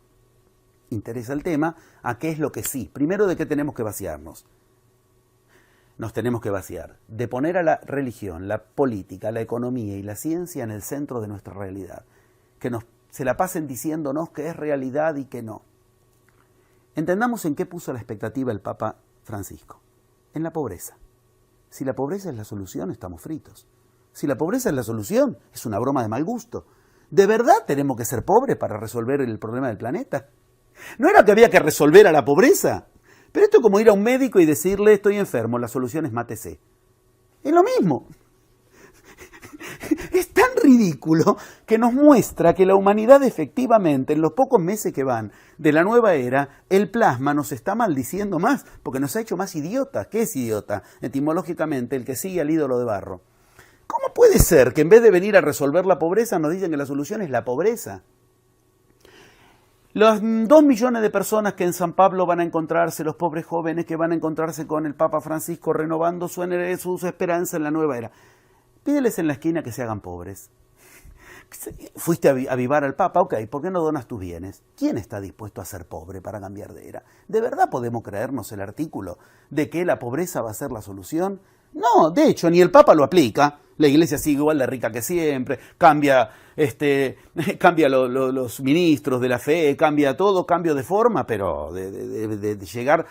interesa el tema, a qué es lo que sí. Primero, ¿de qué tenemos que vaciarnos? Nos tenemos que vaciar de poner a la religión, la política, la economía y la ciencia en el centro de nuestra realidad. Que se la pasen diciéndonos que es realidad y que no. Entendamos en qué puso la expectativa el Papa Francisco. En la pobreza. Si la pobreza es la solución, estamos fritos. Si la pobreza es la solución, es una broma de mal gusto. ¿De verdad tenemos que ser pobres para resolver el problema del planeta? ¿No era que había que resolver a la pobreza? Pero esto es como ir a un médico y decirle, estoy enfermo, la solución es mátese. Es lo mismo. Es tan ridículo que nos muestra que la humanidad efectivamente, en los pocos meses que van de la nueva era, el plasma nos está maldiciendo más, porque nos ha hecho más idiotas. ¿Qué es idiota? Etimológicamente, el que sigue al ídolo de barro. ¿Cómo puede ser que en vez de venir a resolver la pobreza nos dicen que la solución es la pobreza? Los 2 millones de personas que en San Pablo van a encontrarse, los pobres jóvenes que van a encontrarse con el Papa Francisco renovando su esperanza en la nueva era. Pídeles en la esquina que se hagan pobres. Fuiste a avivar al Papa, ok, ¿por qué no donas tus bienes? ¿Quién está dispuesto a ser pobre para cambiar de era? ¿De verdad podemos creernos el artículo de que la pobreza va a ser la solución? No, de hecho, ni el Papa lo aplica. La iglesia sigue igual de rica que siempre, cambia los ministros de la fe, cambia todo, cambio de forma, pero de llegar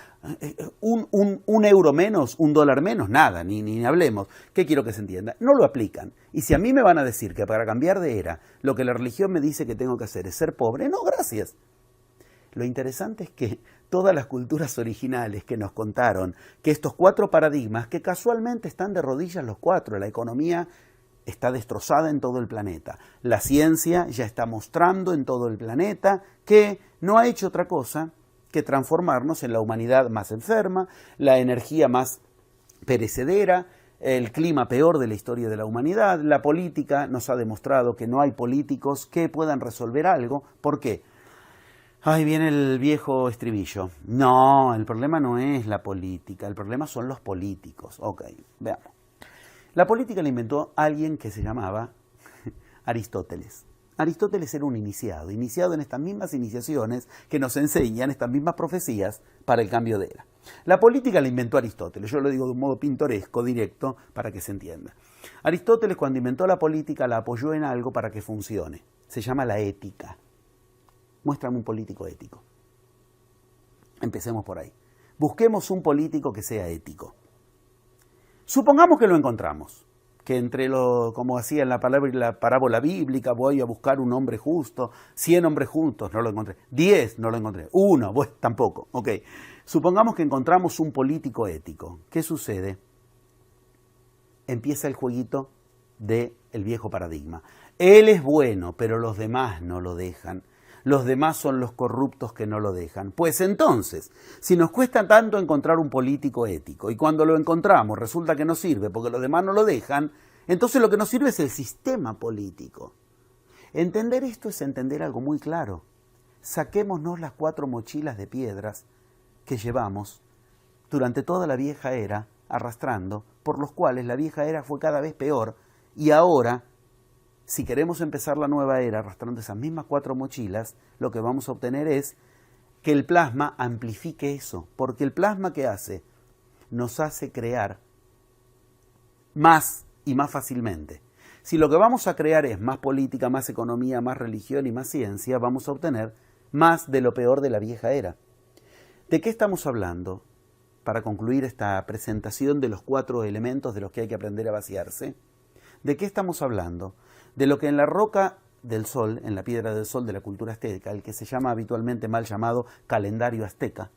un euro menos, $1 menos, nada, ni hablemos. ¿Qué quiero que se entienda? No lo aplican. Y si a mí me van a decir que para cambiar de era, lo que la religión me dice que tengo que hacer es ser pobre, no, gracias. Lo interesante es que todas las culturas originales que nos contaron que estos 4 paradigmas, que casualmente están de rodillas los 4, la economía está destrozada en todo el planeta, la ciencia ya está mostrando en todo el planeta que no ha hecho otra cosa que transformarnos en la humanidad más enferma, la energía más perecedera, el clima peor de la historia de la humanidad, la política nos ha demostrado que no hay políticos que puedan resolver algo. ¿Por qué? Ahí viene el viejo estribillo. No, el problema no es la política, el problema son los políticos. Ok, veamos. La política la inventó alguien que se llamaba Aristóteles. Aristóteles era un iniciado en estas mismas iniciaciones que nos enseñan estas mismas profecías para el cambio de era. La política la inventó Aristóteles, yo lo digo de un modo pintoresco, directo, para que se entienda. Aristóteles, cuando inventó la política, la apoyó en algo para que funcione. Se llama la ética. Muéstrame un político ético. Empecemos por ahí. Busquemos un político que sea ético. Supongamos que lo encontramos, que como hacía en la parábola bíblica, voy a buscar un hombre justo, 100 hombres justos, no lo encontré, 10 no lo encontré, 1, bueno, tampoco, ok. Supongamos que encontramos un político ético. ¿Qué sucede? Empieza el jueguito del viejo paradigma. Él es bueno, pero los demás no lo dejan. Los demás son los corruptos que no lo dejan. Pues entonces, si nos cuesta tanto encontrar un político ético y cuando lo encontramos resulta que no sirve porque los demás no lo dejan, entonces lo que nos sirve es el sistema político. Entender esto es entender algo muy claro. Saquémonos las 4 mochilas de piedras que llevamos durante toda la vieja era arrastrando, por los cuales la vieja era fue cada vez peor y ahora, si queremos empezar la nueva era arrastrando esas mismas 4 mochilas, lo que vamos a obtener es que el plasma amplifique eso, porque el plasma que hace, nos hace crear más y más fácilmente. Si lo que vamos a crear es más política, más economía, más religión y más ciencia, vamos a obtener más de lo peor de la vieja era. ¿De qué estamos hablando? Para concluir esta presentación de los 4 elementos de los que hay que aprender a vaciarse. ¿De qué estamos hablando? De lo que en la roca del sol, en la piedra del sol de la cultura azteca, el que se llama habitualmente mal llamado calendario azteca,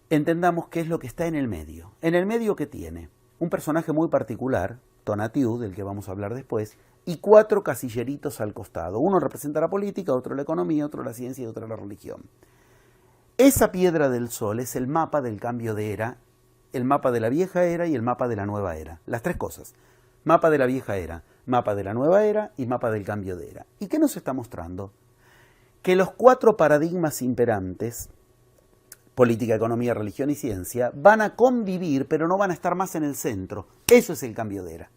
entendamos qué es lo que está en el medio. En el medio, ¿qué tiene? Un personaje muy particular, Tonatiuh, del que vamos a hablar después, y 4 casilleritos al costado. Uno representa la política, otro la economía, otro la ciencia y otro la religión. Esa piedra del sol es el mapa del cambio de era, el mapa de la vieja era y el mapa de la nueva era. Las 3 cosas. Mapa de la vieja era, mapa de la nueva era y mapa del cambio de era. ¿Y qué nos está mostrando? Que los 4 paradigmas imperantes, política, economía, religión y ciencia, van a convivir, pero no van a estar más en el centro. Eso es el cambio de era.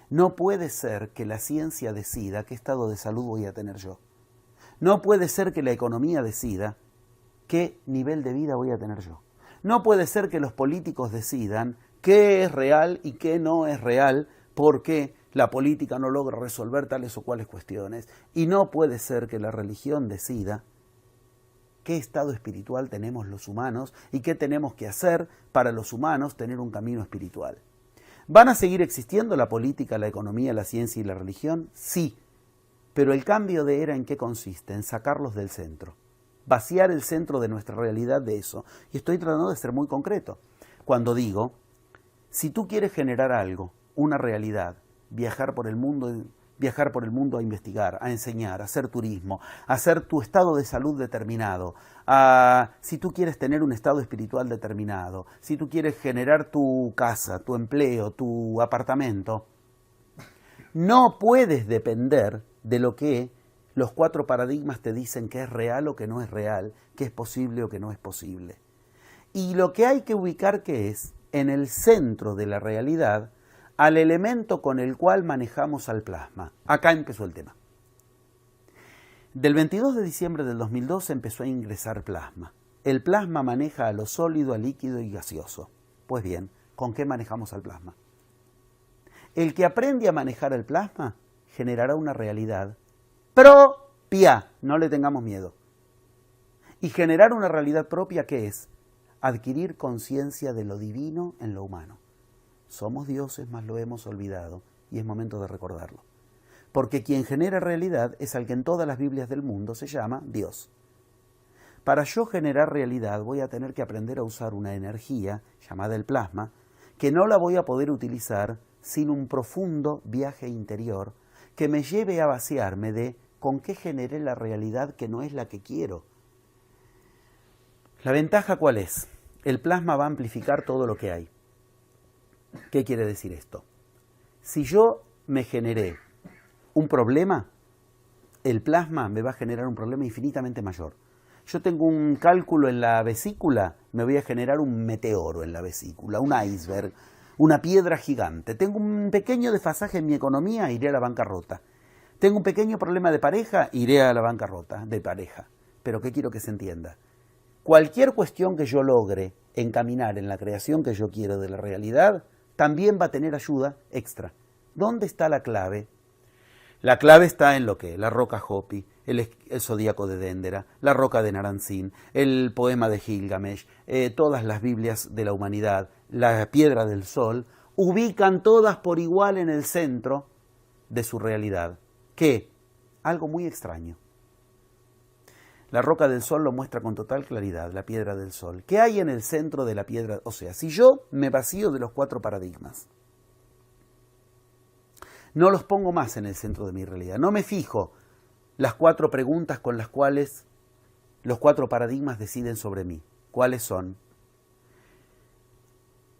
No puede ser que la ciencia decida qué estado de salud voy a tener yo. No puede ser que la economía decida qué nivel de vida voy a tener yo. No puede ser que los políticos decidan qué es real y qué no es real porque la política no logra resolver tales o cuales cuestiones. Y no puede ser que la religión decida qué estado espiritual tenemos los humanos y qué tenemos que hacer para los humanos tener un camino espiritual. ¿Van a seguir existiendo la política, la economía, la ciencia y la religión? Sí, pero el cambio de era ¿en qué consiste? En sacarlos del centro, vaciar el centro de nuestra realidad de eso. Y estoy tratando de ser muy concreto. Cuando digo, si tú quieres generar algo, una realidad, viajar por el mundo a investigar, a enseñar, a hacer turismo, a hacer tu estado de salud determinado, si tú quieres tener un estado espiritual determinado, si tú quieres generar tu casa, tu empleo, tu apartamento, no puedes depender de lo que los 4 paradigmas te dicen que es real o que no es real, que es posible o que no es posible. Y lo que hay que ubicar que es en el centro de la realidad al elemento con el cual manejamos al plasma. Acá empezó el tema. Del 22 de diciembre del 2002 empezó a ingresar plasma. El plasma maneja a lo sólido, a líquido y gaseoso. Pues bien, ¿con qué manejamos al plasma? El que aprende a manejar el plasma generará una realidad propia, no le tengamos miedo. Y generar una realidad propia, ¿qué es? Adquirir conciencia de lo divino en lo humano. Somos dioses, mas lo hemos olvidado, y es momento de recordarlo. Porque quien genera realidad es al que en todas las Biblias del mundo se llama Dios. Para yo generar realidad voy a tener que aprender a usar una energía, llamada el plasma, que no la voy a poder utilizar sin un profundo viaje interior que me lleve a vaciarme de con qué generé la realidad que no es la que quiero. ¿La ventaja cuál es? El plasma va a amplificar todo lo que hay. ¿Qué quiere decir esto? Si yo me generé un problema, el plasma me va a generar un problema infinitamente mayor. Yo tengo un cálculo en la vesícula, me voy a generar un meteoro en la vesícula, un iceberg, una piedra gigante. Tengo un pequeño desfasaje en mi economía, iré a la bancarrota. Tengo un pequeño problema de pareja, iré a la bancarrota de pareja. Pero ¿qué quiero que se entienda? Cualquier cuestión que yo logre encaminar en la creación que yo quiero de la realidad, también va a tener ayuda extra. ¿Dónde está la clave? La clave está en lo que la roca Hopi, el zodíaco de Dendera, la roca de Naranjin, el poema de Gilgamesh, todas las Biblias de la humanidad, la piedra del sol, ubican todas por igual en el centro de su realidad. ¿Qué? Algo muy extraño. La roca del sol lo muestra con total claridad, la piedra del sol. ¿Qué hay en el centro de la piedra? O sea, si yo me vacío de los 4 paradigmas, no los pongo más en el centro de mi realidad, no me fijo las 4 preguntas con las cuales los 4 paradigmas deciden sobre mí. ¿Cuáles son?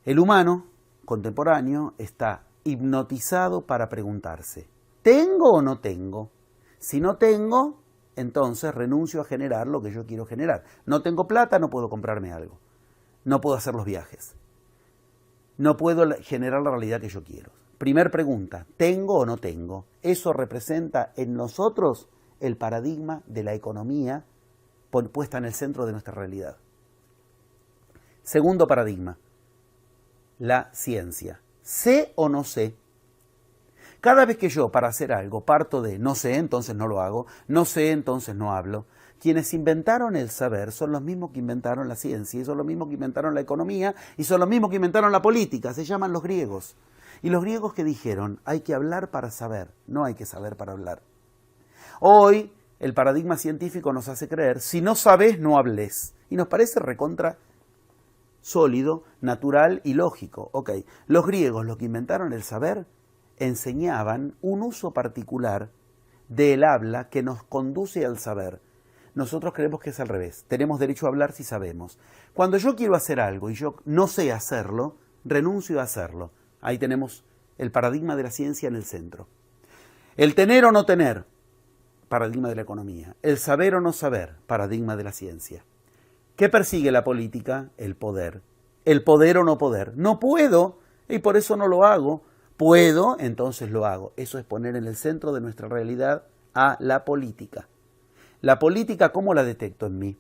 El humano contemporáneo está hipnotizado para preguntarse, ¿tengo o no tengo? Si no tengo, entonces renuncio a generar lo que yo quiero generar. No tengo plata, no puedo comprarme algo. No puedo hacer los viajes. No puedo generar la realidad que yo quiero. Primer pregunta, ¿tengo o no tengo? Eso representa en nosotros el paradigma de la economía puesta en el centro de nuestra realidad. Segundo paradigma, la ciencia. ¿Sé o no sé? Cada vez que yo para hacer algo parto de no sé, entonces no lo hago, no sé, entonces no hablo. Quienes inventaron el saber son los mismos que inventaron la ciencia, y son los mismos que inventaron la economía, y son los mismos que inventaron la política, se llaman los griegos. Y los griegos que dijeron, hay que hablar para saber, no hay que saber para hablar. Hoy el paradigma científico nos hace creer, si no sabes, no hables. Y nos parece recontra sólido, natural y lógico. Ok, los griegos, los que inventaron el saber, enseñaban un uso particular del habla que nos conduce al saber. Nosotros creemos que es al revés. Tenemos derecho a hablar si sabemos. Cuando yo quiero hacer algo y yo no sé hacerlo, renuncio a hacerlo. Ahí tenemos el paradigma de la ciencia en el centro. El tener o no tener, paradigma de la economía. El saber o no saber, paradigma de la ciencia. ¿Qué persigue la política? El poder. El poder o no poder. No puedo y por eso no lo hago. Puedo, entonces lo hago. Eso es poner en el centro de nuestra realidad a la política. La política, ¿cómo la detecto en mí?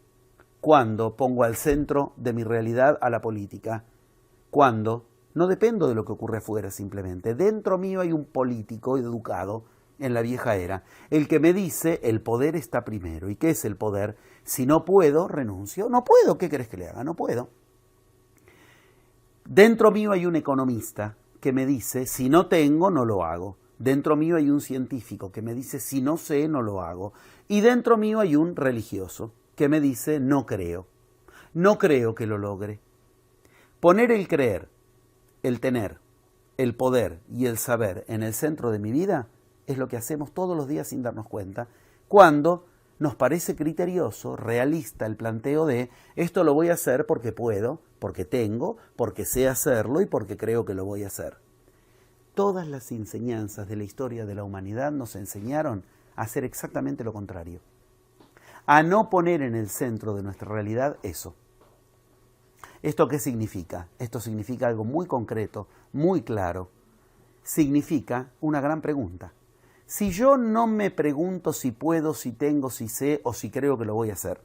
Cuando pongo al centro de mi realidad a la política. Cuando no dependo de lo que ocurre afuera simplemente. Dentro mío hay un político educado en la vieja era, el que me dice el poder está primero. ¿Y qué es el poder? Si no puedo, renuncio. No puedo, ¿qué querés que le haga? No puedo. Dentro mío hay un economista que me dice si no tengo, no lo hago. Dentro mío hay un científico que me dice si no sé, no lo hago. Y dentro mío hay un religioso que me dice no creo. No creo que lo logre. Poner el creer, el tener, el poder y el saber en el centro de mi vida es lo que hacemos todos los días sin darnos cuenta, cuando nos parece criterioso, realista el planteo de esto lo voy a hacer porque puedo, porque tengo, porque sé hacerlo y porque creo que lo voy a hacer. Todas las enseñanzas de la historia de la humanidad nos enseñaron a hacer exactamente lo contrario, a no poner en el centro de nuestra realidad eso. ¿Esto qué significa? Esto significa algo muy concreto, muy claro. Significa una gran pregunta. Si yo no me pregunto si puedo, si tengo, si sé o si creo que lo voy a hacer,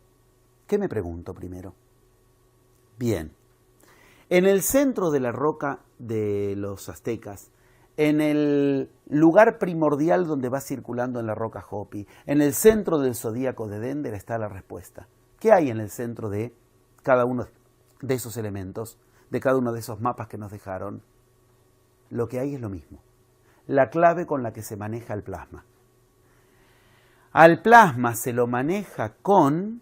¿qué me pregunto primero? Bien, en el centro de la roca de los aztecas, en el lugar primordial donde va circulando en la roca Hopi, en el centro del zodíaco de Dendera está la respuesta. ¿Qué hay en el centro de cada uno de esos elementos, de cada uno de esos mapas que nos dejaron? Lo que hay es lo mismo. La clave con la que se maneja el plasma. Al plasma se lo maneja con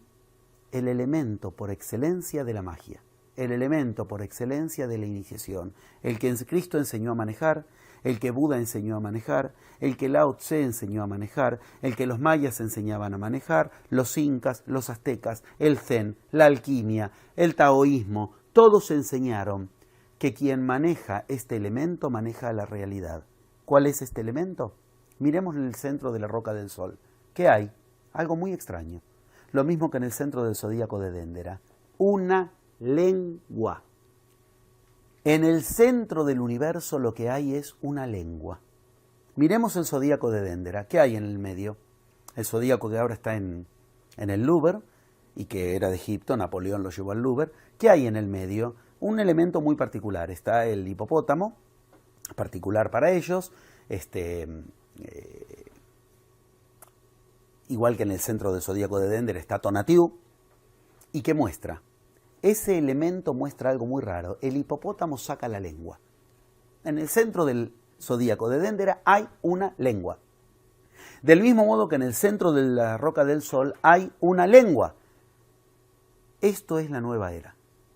el elemento por excelencia de la magia, el elemento por excelencia de la iniciación, el que Cristo enseñó a manejar, el que Buda enseñó a manejar, el que Lao Tse enseñó a manejar, el que los mayas enseñaban a manejar, los incas, los aztecas, el zen, la alquimia, el taoísmo, todos enseñaron que quien maneja este elemento maneja la realidad. ¿Cuál es este elemento? Miremos en el centro de la roca del sol. ¿Qué hay? Algo muy extraño. Lo mismo que en el centro del zodíaco de Dendera. Una lengua. En el centro del universo lo que hay es una lengua. Miremos el zodíaco de Dendera. ¿Qué hay en el medio? El zodíaco que ahora está en el Louvre y que era de Egipto, Napoleón lo llevó al Louvre. ¿Qué hay en el medio? Un elemento muy particular. Está el hipopótamo, particular para ellos, igual que en el centro del zodíaco de Dendera está Tonatiuh. ¿Y qué muestra? Ese elemento muestra algo muy raro. El hipopótamo saca la lengua. En el centro del zodíaco de Dendera hay una lengua. Del mismo modo que en el centro de la roca del sol hay una lengua. Esto es la nueva era.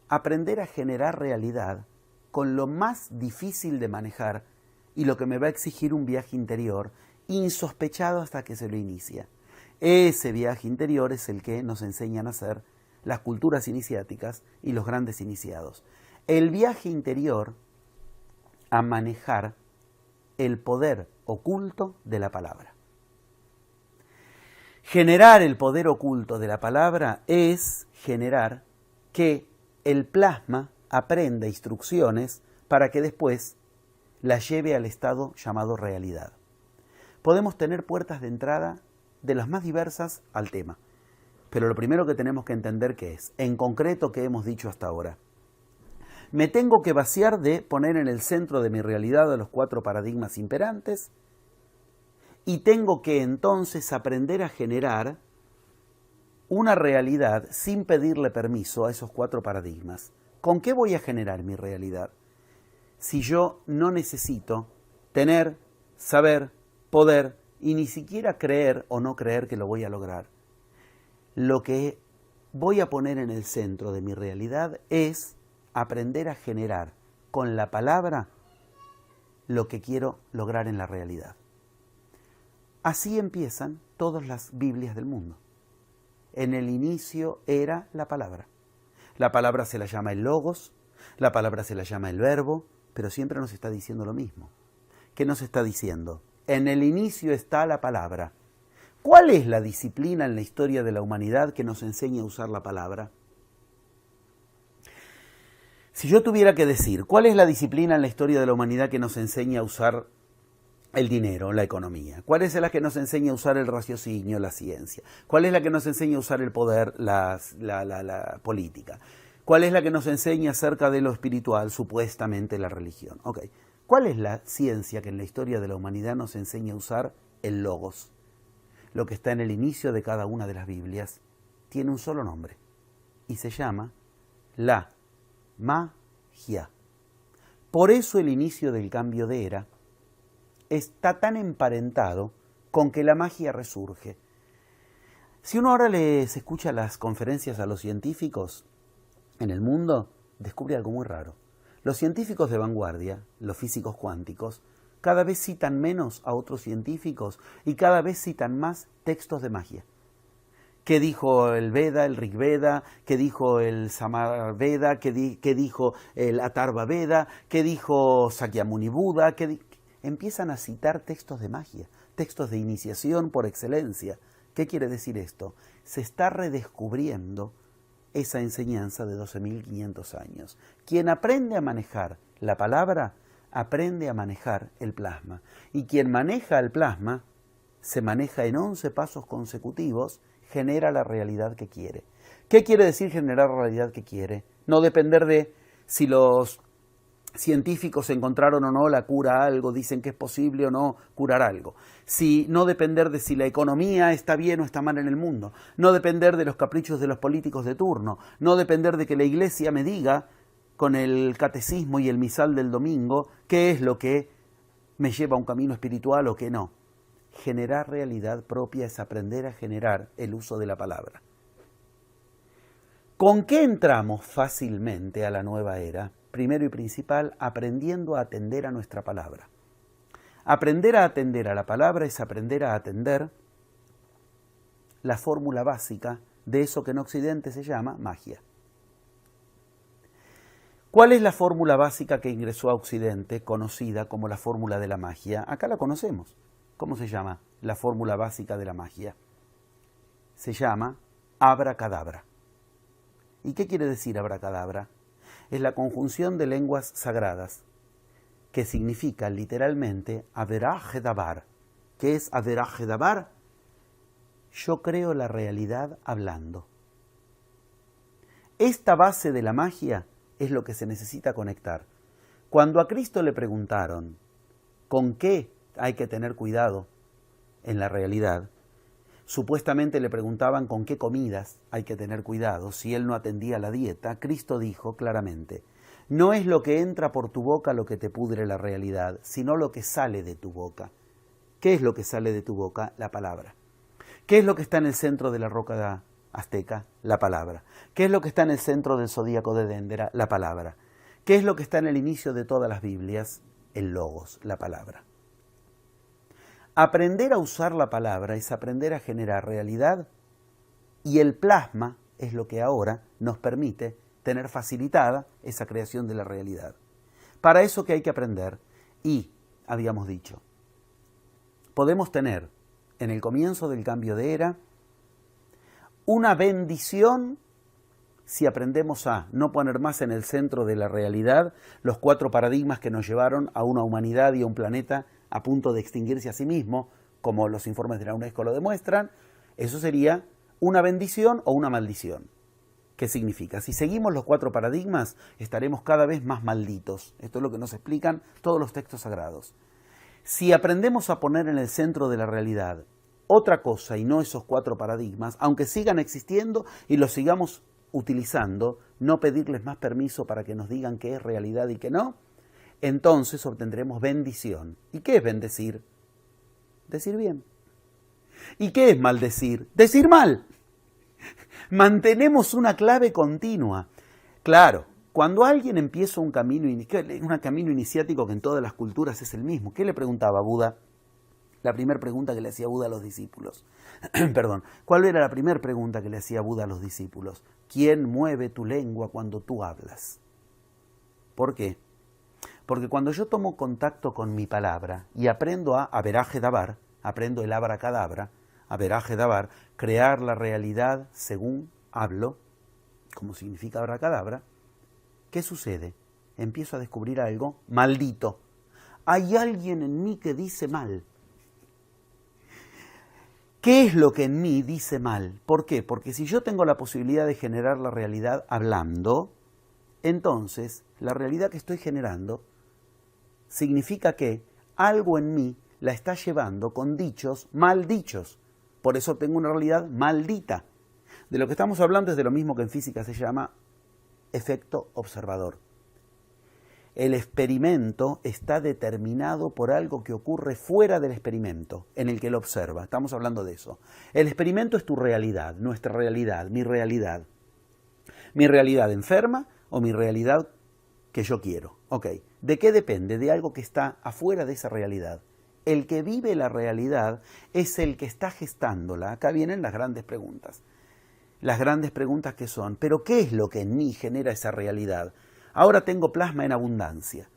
Aprender a generar realidad con lo más difícil de manejar y lo que me va a exigir un viaje interior insospechado hasta que se lo inicia. Ese viaje interior es el que nos enseñan a hacer las culturas iniciáticas y los grandes iniciados. El viaje interior a manejar el poder oculto de la palabra. Generar el poder oculto de la palabra es generar que el plasma aprenda instrucciones para que después las lleve al estado llamado realidad. Podemos tener puertas de entrada de las más diversas al tema, pero lo primero que tenemos que entender que es, en concreto, ¿qué hemos dicho hasta ahora? Me tengo que vaciar de poner en el centro de mi realidad a los 4 paradigmas imperantes y tengo que entonces aprender a generar una realidad sin pedirle permiso a esos 4 paradigmas. ¿Con qué voy a generar mi realidad? Si yo no necesito tener, saber, poder y ni siquiera creer o no creer que lo voy a lograr. Lo que voy a poner en el centro de mi realidad es aprender a generar con la palabra lo que quiero lograr en la realidad. Así empiezan todas las Biblias del mundo. En el inicio era la palabra. La palabra se la llama el logos, la palabra se la llama el verbo, pero siempre nos está diciendo lo mismo. ¿Qué nos está diciendo? En el inicio está la palabra. ¿Cuál es la disciplina en la historia de la humanidad que nos enseña a usar la palabra? Si yo tuviera que decir, ¿cuál es la disciplina en la historia de la humanidad que nos enseña a usar el dinero, la economía? ¿Cuál es la que nos enseña a usar el raciocinio, la ciencia? ¿Cuál es la que nos enseña a usar el poder, la política? ¿Cuál es la que nos enseña acerca de lo espiritual, supuestamente la religión? Okay. ¿Cuál es la ciencia que en la historia de la humanidad nos enseña a usar el logos? Lo que está en el inicio de cada una de las Biblias tiene un solo nombre y se llama la magia. Por eso el inicio del cambio de era está tan emparentado con que la magia resurge. Si uno ahora les escucha las conferencias a los científicos en el mundo, descubre algo muy raro. Los científicos de vanguardia, los físicos cuánticos, cada vez citan menos a otros científicos y cada vez citan más textos de magia. ¿Qué dijo el Veda, el Rig Veda? ¿Qué dijo el Samar Veda? ¿Qué dijo el Atharva Veda? ¿Qué dijo Sakyamuni Buda? Empiezan a citar textos de magia, textos de iniciación por excelencia. ¿Qué quiere decir esto? Se está redescubriendo esa enseñanza de 12.500 años. Quien aprende a manejar la palabra, aprende a manejar el plasma. Y quien maneja el plasma, se maneja en 11 pasos consecutivos, genera la realidad que quiere. ¿Qué quiere decir generar la realidad que quiere? No depender de si los científicos encontraron o no la cura a algo, dicen que es posible o no curar algo. No depender de si la economía está bien o está mal en el mundo. No depender de los caprichos de los políticos de turno. No depender de que la iglesia me diga, con el catecismo y el misal del domingo, qué es lo que me lleva a un camino espiritual o qué no. Generar realidad propia es aprender a generar el uso de la palabra. ¿Con qué entramos fácilmente a la nueva era? Primero y principal, aprendiendo a atender a nuestra palabra. Aprender a atender a la palabra es aprender a atender la fórmula básica de eso que en Occidente se llama magia. ¿Cuál es la fórmula básica que ingresó a Occidente, conocida como la fórmula de la magia? Acá la conocemos. ¿Cómo se llama la fórmula básica de la magia? Se llama abracadabra. ¿Y qué quiere decir abracadabra? Es la conjunción de lenguas sagradas, que significa literalmente Averaj Dabar. ¿Qué es Averaj Dabar? Yo creo la realidad hablando. Esta base de la magia es lo que se necesita conectar. Cuando a Cristo le preguntaron ¿con qué hay que tener cuidado en la realidad? Supuestamente le preguntaban con qué comidas hay que tener cuidado si él no atendía la dieta. Cristo dijo claramente, no es lo que entra por tu boca lo que te pudre la realidad, sino lo que sale de tu boca. ¿Qué es lo que sale de tu boca? La palabra. ¿Qué es lo que está en el centro de la roca azteca? La palabra. ¿Qué es lo que está en el centro del zodíaco de Déndera? La palabra. ¿Qué es lo que está en el inicio de todas las Biblias? El logos, la palabra. Aprender a usar la palabra es aprender a generar realidad y el plasma es lo que ahora nos permite tener facilitada esa creación de la realidad. Para eso que hay que aprender y, habíamos dicho, podemos tener en el comienzo del cambio de era una bendición si aprendemos a no poner más en el centro de la realidad los 4 paradigmas que nos llevaron a una humanidad y a un planeta a punto de extinguirse a sí mismo, como los informes de la UNESCO lo demuestran. Eso sería una bendición o una maldición. ¿Qué significa? Si seguimos los 4 paradigmas, estaremos cada vez más malditos. Esto es lo que nos explican todos los textos sagrados. Si aprendemos a poner en el centro de la realidad otra cosa y no esos 4 paradigmas, aunque sigan existiendo y los sigamos utilizando, no pedirles más permiso para que nos digan qué es realidad y qué no, entonces obtendremos bendición. ¿Y qué es bendecir? Decir bien. ¿Y qué es maldecir? Decir mal. Mantenemos una clave continua. Claro, cuando alguien empieza un camino iniciático que en todas las culturas es el mismo, ¿qué le preguntaba Buda? La primera pregunta que le hacía Buda a los discípulos. Perdón, ¿cuál era la primera pregunta que le hacía Buda a los discípulos? ¿Quién mueve tu lengua cuando tú hablas? ¿Por qué? Porque cuando yo tomo contacto con mi palabra y aprendo a averaje dabar, aprendo el abracadabra, averaje dabar, crear la realidad según hablo, como significa abracadabra, ¿qué sucede? Empiezo a descubrir algo maldito. Hay alguien en mí que dice mal. ¿Qué es lo que en mí dice mal? ¿Por qué? Porque si yo tengo la posibilidad de generar la realidad hablando, entonces la realidad que estoy generando significa que algo en mí la está llevando con dichos mal dichos. Por eso tengo una realidad maldita. De lo que estamos hablando es de lo mismo que en física se llama efecto observador. El experimento está determinado por algo que ocurre fuera del experimento, en el que lo observa. Estamos hablando de eso. El experimento es tu realidad, nuestra realidad, mi realidad. Mi realidad enferma o mi realidad que yo quiero. Ok, ¿de qué depende? De algo que está afuera de esa realidad. El que vive la realidad es el que está gestándola. Acá vienen las grandes preguntas. Las grandes preguntas que son, ¿pero qué es lo que en mí genera esa realidad? Ahora tengo plasma en abundancia.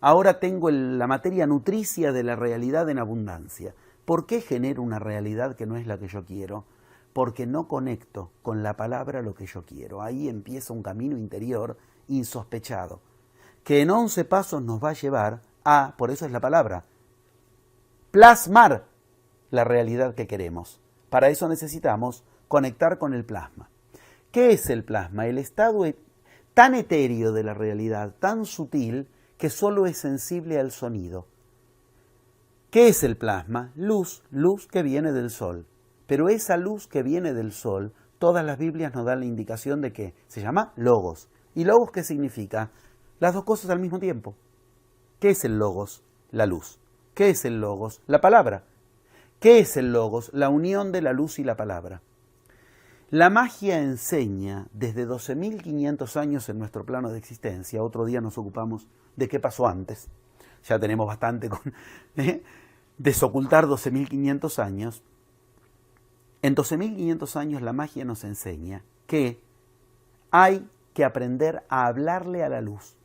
Ahora tengo la materia nutricia de la realidad en abundancia. ¿Por qué genero una realidad que no es la que yo quiero? Porque no conecto con la palabra lo que yo quiero. Ahí empieza un camino interior insospechado, que en 11 pasos nos va a llevar a, por eso es la palabra, plasmar la realidad que queremos. Para eso necesitamos conectar con el plasma. ¿Qué es el plasma? El estado tan etéreo de la realidad, tan sutil, que solo es sensible al sonido. ¿Qué es el plasma? Luz, luz que viene del sol. Pero esa luz que viene del sol, todas las Biblias nos dan la indicación de que se llama logos. ¿Y logos qué significa? Las dos cosas al mismo tiempo. ¿Qué es el logos? La luz. ¿Qué es el logos? La palabra. ¿Qué es el logos? La unión de la luz y la palabra. La magia enseña desde 12.500 años en nuestro plano de existencia. Otro día nos ocupamos de qué pasó antes. Ya tenemos bastante con desocultar 12.500 años. En 12.500 años la magia nos enseña que hay que aprender a hablarle a la luz.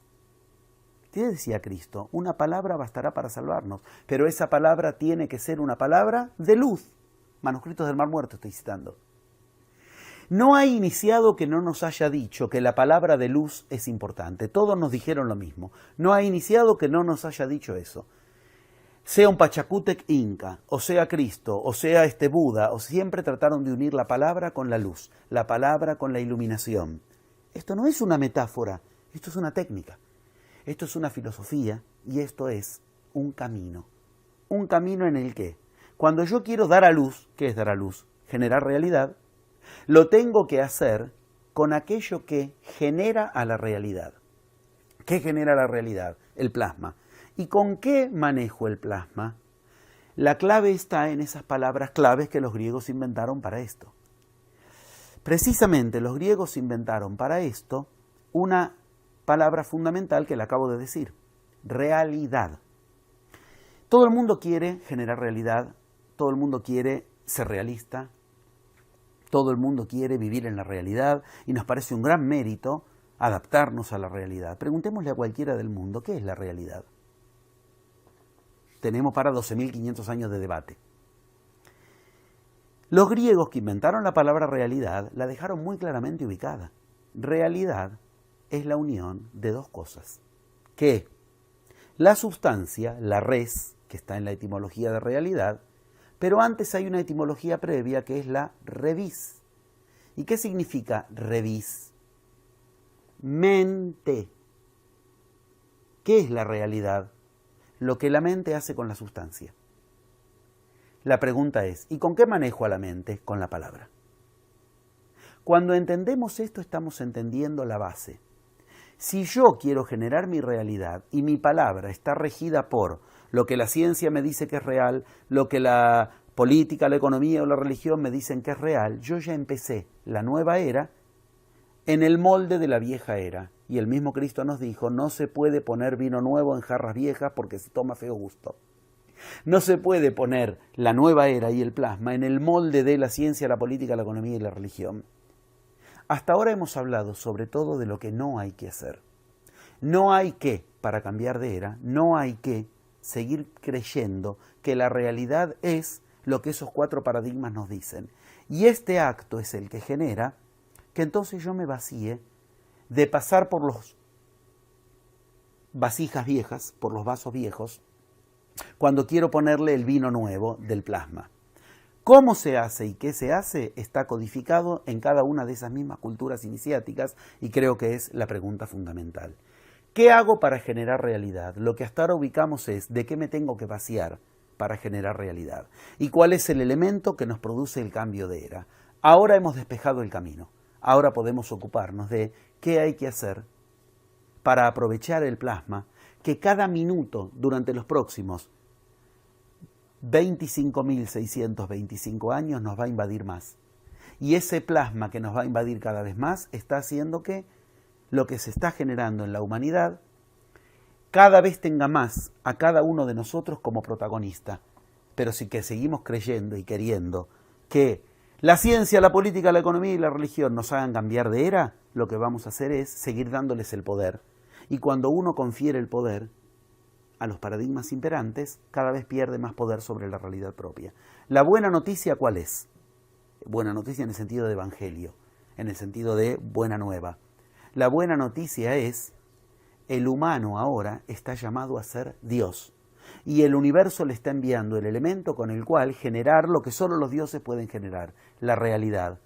¿Qué decía Cristo? Una palabra bastará para salvarnos, pero esa palabra tiene que ser una palabra de luz. Manuscritos del Mar Muerto estoy citando. No hay iniciado que no nos haya dicho que la palabra de luz es importante. Todos nos dijeron lo mismo. No hay iniciado que no nos haya dicho eso. Sea un Pachacútec inca, o sea Cristo, o sea Buda, o siempre trataron de unir la palabra con la luz, la palabra con la iluminación. Esto no es una metáfora, esto es una técnica, esto es una filosofía y esto es un camino. Un camino en el que, cuando yo quiero dar a luz, ¿qué es dar a luz? Generar realidad. Lo tengo que hacer con aquello que genera a la realidad. ¿Qué genera la realidad? El plasma. ¿Y con qué manejo el plasma? La clave está en esas palabras claves que los griegos inventaron para esto. Precisamente los griegos inventaron para esto una palabra fundamental que le acabo de decir, realidad. Todo el mundo quiere generar realidad, todo el mundo quiere ser realista, todo el mundo quiere vivir en la realidad y nos parece un gran mérito adaptarnos a la realidad. Preguntémosle a cualquiera del mundo, ¿qué es la realidad? Tenemos para 12.500 años de debate. Los griegos que inventaron la palabra realidad la dejaron muy claramente ubicada. Realidad es la unión de dos cosas. ¿Qué? La sustancia, la res, que está en la etimología de realidad, pero antes hay una etimología previa que es la revis. ¿Y qué significa revis? Mente. ¿Qué es la realidad? Lo que la mente hace con la sustancia. La pregunta es, ¿y con qué manejo a la mente? Con la palabra. Cuando entendemos esto, estamos entendiendo la base. Si yo quiero generar mi realidad y mi palabra está regida por lo que la ciencia me dice que es real, lo que la política, la economía o la religión me dicen que es real, yo ya empecé la nueva era en el molde de la vieja era. Y el mismo Cristo nos dijo, no se puede poner vino nuevo en jarras viejas porque se toma feo gusto. No se puede poner la nueva era y el plasma en el molde de la ciencia, la política, la economía y la religión. Hasta ahora hemos hablado sobre todo de lo que no hay que hacer. No hay que, para cambiar de era, no hay que seguir creyendo que la realidad es lo que esos 4 paradigmas nos dicen. Y este acto es el que genera que entonces yo me vacíe de pasar por los vasijas viejas, por los vasos viejos, cuando quiero ponerle el vino nuevo del plasma. ¿Cómo se hace y qué se hace? Está codificado en cada una de esas mismas culturas iniciáticas y creo que es la pregunta fundamental. ¿Qué hago para generar realidad? Lo que hasta ahora ubicamos es de qué me tengo que vaciar para generar realidad y cuál es el elemento que nos produce el cambio de era. Ahora hemos despejado el camino. Ahora podemos ocuparnos de qué hay que hacer para aprovechar el plasma que cada minuto durante los próximos 25.625 años nos va a invadir más. Y ese plasma que nos va a invadir cada vez más está haciendo que lo que se está generando en la humanidad cada vez tenga más a cada uno de nosotros como protagonista. Pero si que seguimos creyendo y queriendo que la ciencia, la política, la economía y la religión nos hagan cambiar de era, lo que vamos a hacer es seguir dándoles el poder. Y cuando uno confiere el poder a los paradigmas imperantes, cada vez pierde más poder sobre la realidad propia. ¿La buena noticia cuál es? Buena noticia en el sentido de evangelio, en el sentido de buena nueva. La buena noticia es, el humano ahora está llamado a ser Dios. Y el universo le está enviando el elemento con el cual generar lo que solo los dioses pueden generar, la realidad.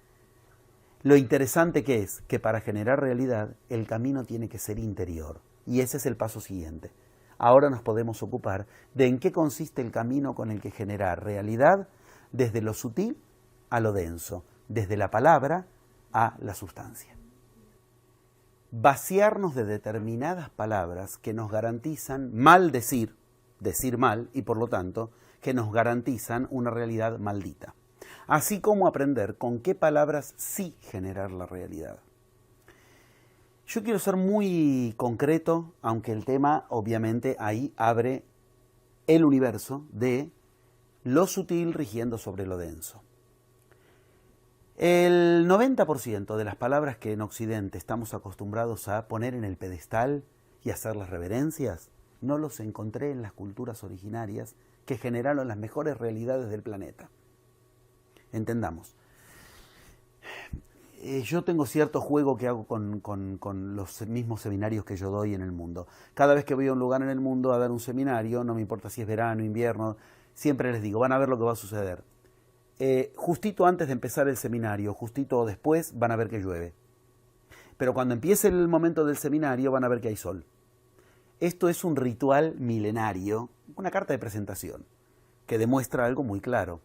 Lo interesante que es que para generar realidad el camino tiene que ser interior. Y ese es el paso siguiente. Ahora nos podemos ocupar de en qué consiste el camino con el que generar realidad desde lo sutil a lo denso, desde la palabra a la sustancia. Vaciarnos de determinadas palabras que nos garantizan decir mal y por lo tanto que nos garantizan una realidad maldita. Así como aprender con qué palabras sí generar la realidad. Yo quiero ser muy concreto, aunque el tema obviamente ahí abre el universo de lo sutil rigiendo sobre lo denso. El 90% de las palabras que en Occidente estamos acostumbrados a poner en el pedestal y hacer las reverencias, no los encontré en las culturas originarias que generaron las mejores realidades del planeta. Entendamos. Yo tengo cierto juego que hago con los mismos seminarios que yo doy en el mundo. Cada vez que voy a un lugar en el mundo a dar un seminario, no me importa si es verano, invierno, siempre les digo, van a ver lo que va a suceder. Justito antes de empezar el seminario, justito después, van a ver que llueve. Pero cuando empiece el momento del seminario, van a ver que hay sol. Esto es un ritual milenario, una carta de presentación, que demuestra algo muy claro.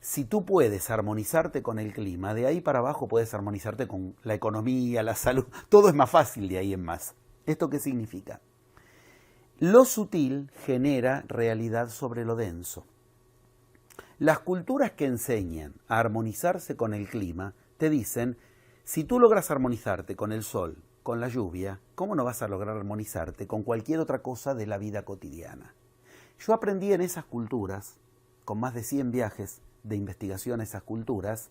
Si tú puedes armonizarte con el clima, de ahí para abajo puedes armonizarte con la economía, la salud, todo es más fácil de ahí en más. ¿Esto qué significa? Lo sutil genera realidad sobre lo denso. Las culturas que enseñan a armonizarse con el clima te dicen, si tú logras armonizarte con el sol, con la lluvia, ¿cómo no vas a lograr armonizarte con cualquier otra cosa de la vida cotidiana? Yo aprendí en esas culturas, con más de 100 viajes de investigación a esas culturas,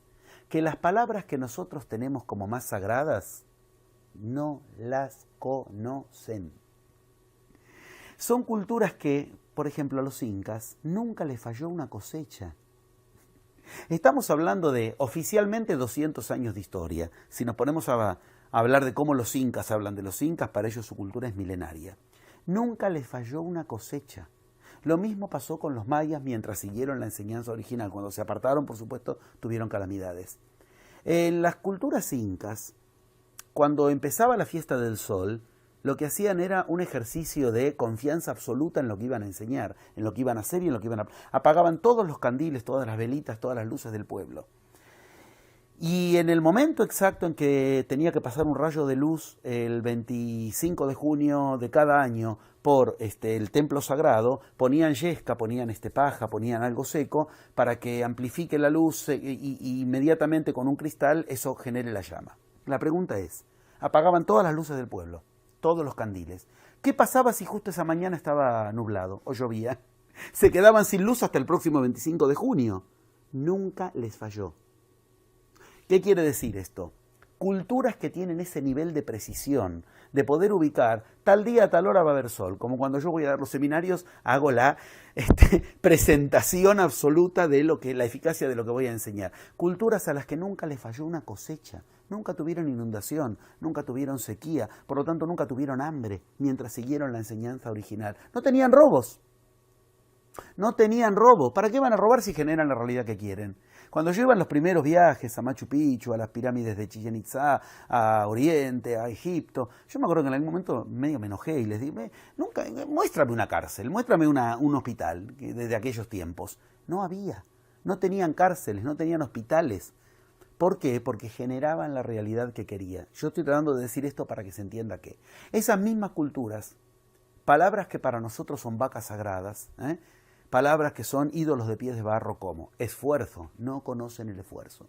que las palabras que nosotros tenemos como más sagradas no las conocen. Son culturas que, por ejemplo, a los incas nunca les falló una cosecha. Estamos hablando de oficialmente 200 años de historia. Si nos ponemos a hablar de cómo los incas hablan de los incas, para ellos su cultura es milenaria. Nunca les falló una cosecha. Lo mismo pasó con los mayas mientras siguieron la enseñanza original. Cuando se apartaron, por supuesto, tuvieron calamidades. En las culturas incas, cuando empezaba la fiesta del sol, lo que hacían era un ejercicio de confianza absoluta en lo que iban a enseñar, en lo que iban a hacer y en lo que iban a... Apagaban todos los candiles, todas las velitas, todas las luces del pueblo. Y en el momento exacto en que tenía que pasar un rayo de luz, el 25 de junio de cada año, por el templo sagrado, ponían yesca, ponían paja, ponían algo seco, para que amplifique la luz y inmediatamente con un cristal eso genere la llama. La pregunta es, apagaban todas las luces del pueblo, todos los candiles. ¿Qué pasaba si justo esa mañana estaba nublado o llovía? Se quedaban sin luz hasta el próximo 25 de junio. Nunca les falló. ¿Qué quiere decir esto? Culturas que tienen ese nivel de precisión, de poder ubicar, tal día a tal hora va a haber sol, como cuando yo voy a dar los seminarios, hago la presentación absoluta de la eficacia de lo que voy a enseñar. Culturas a las que nunca les falló una cosecha, nunca tuvieron inundación, nunca tuvieron sequía, por lo tanto nunca tuvieron hambre, mientras siguieron la enseñanza original. No tenían robos. No tenían robo. ¿Para qué van a robar si generan la realidad que quieren? Cuando yo iba en los primeros viajes a Machu Picchu, a las pirámides de Chichén Itzá, a Oriente, a Egipto, yo me acuerdo que en algún momento medio me enojé y les dije, muéstrame una cárcel, muéstrame un hospital desde aquellos tiempos. No había, no tenían cárceles, no tenían hospitales. ¿Por qué? Porque generaban la realidad que quería. Yo estoy tratando de decir esto para que se entienda que esas mismas culturas, palabras que para nosotros son vacas sagradas, palabras que son ídolos de pies de barro como esfuerzo, no conocen el esfuerzo.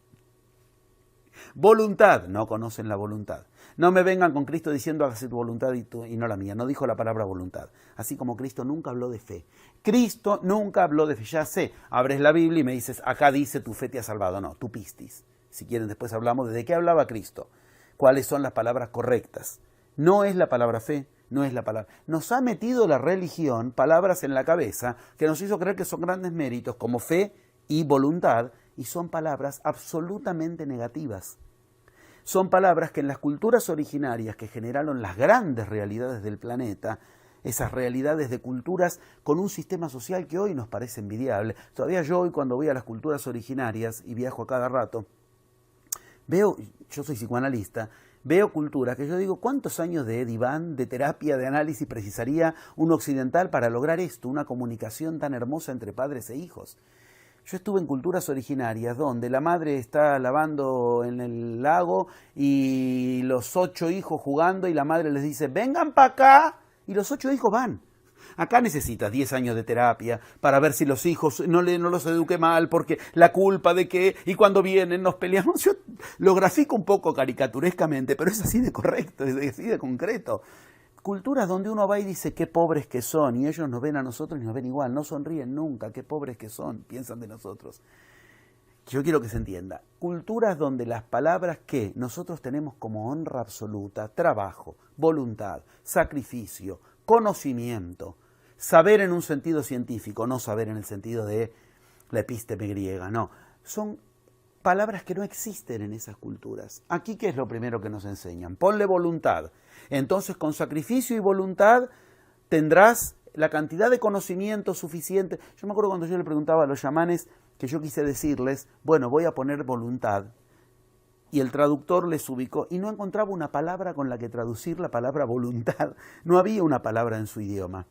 Voluntad, no conocen la voluntad. No me vengan con Cristo diciendo hágase tu voluntad y no la mía. No dijo la palabra voluntad. Así como Cristo nunca habló de fe. Cristo nunca habló de fe. Ya sé, abres la Biblia y me dices, acá dice tu fe te ha salvado. No, tu pistis. Si quieren después hablamos de qué hablaba Cristo. Cuáles son las palabras correctas. No es la palabra fe. No es la palabra. Nos ha metido la religión palabras en la cabeza que nos hizo creer que son grandes méritos como fe y voluntad y son palabras absolutamente negativas. Son palabras que en las culturas originarias que generaron las grandes realidades del planeta, esas realidades de culturas con un sistema social que hoy nos parece envidiable. Todavía yo hoy cuando voy a las culturas originarias y viajo a cada rato, veo, yo soy psicoanalista, veo culturas que yo digo, ¿cuántos años de diván, de terapia, de análisis precisaría un occidental para lograr esto, una comunicación tan hermosa entre padres e hijos? Yo estuve en culturas originarias donde la madre está lavando en el lago y los 8 hijos jugando y la madre les dice, vengan para acá, y los 8 hijos van. Acá necesitas 10 años de terapia para ver si los hijos no los eduque mal, porque la culpa de que, y cuando vienen nos peleamos. Yo lo grafico un poco caricaturescamente, pero es así de correcto, es así de concreto. Culturas donde uno va y dice qué pobres que son, y ellos nos ven a nosotros y nos ven igual, no sonríen nunca, qué pobres que son, piensan de nosotros. Yo quiero que se entienda. Culturas donde las palabras que nosotros tenemos como honra absoluta, trabajo, voluntad, sacrificio, conocimiento, saber en un sentido científico, no saber en el sentido de la epísteme griega, no. Son palabras que no existen en esas culturas. Aquí, ¿qué es lo primero que nos enseñan? Ponle voluntad. Entonces, con sacrificio y voluntad tendrás la cantidad de conocimiento suficiente. Yo me acuerdo cuando yo le preguntaba a los chamanes que yo quise decirles, bueno, voy a poner voluntad. Y el traductor les ubicó y no encontraba una palabra con la que traducir la palabra voluntad. No había una palabra en su idioma.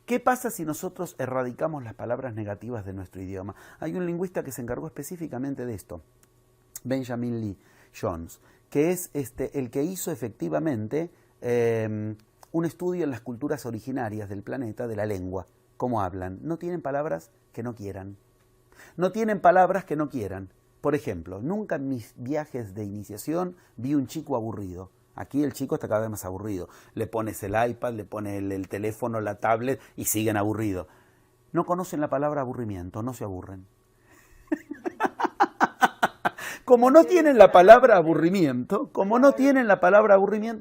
¿Qué pasa si nosotros erradicamos las palabras negativas de nuestro idioma? Hay un lingüista que se encargó específicamente de esto, Benjamin Lee Jones, que es el que hizo efectivamente un estudio en las culturas originarias del planeta de la lengua. ¿Cómo hablan? No tienen palabras que no quieran. No tienen palabras que no quieran. Por ejemplo, nunca en mis viajes de iniciación vi un chico aburrido. Aquí el chico está cada vez más aburrido. Le pones el iPad, le pones el teléfono, la tablet y siguen aburridos. No conocen la palabra aburrimiento, no se aburren. Como no tienen la palabra aburrimiento,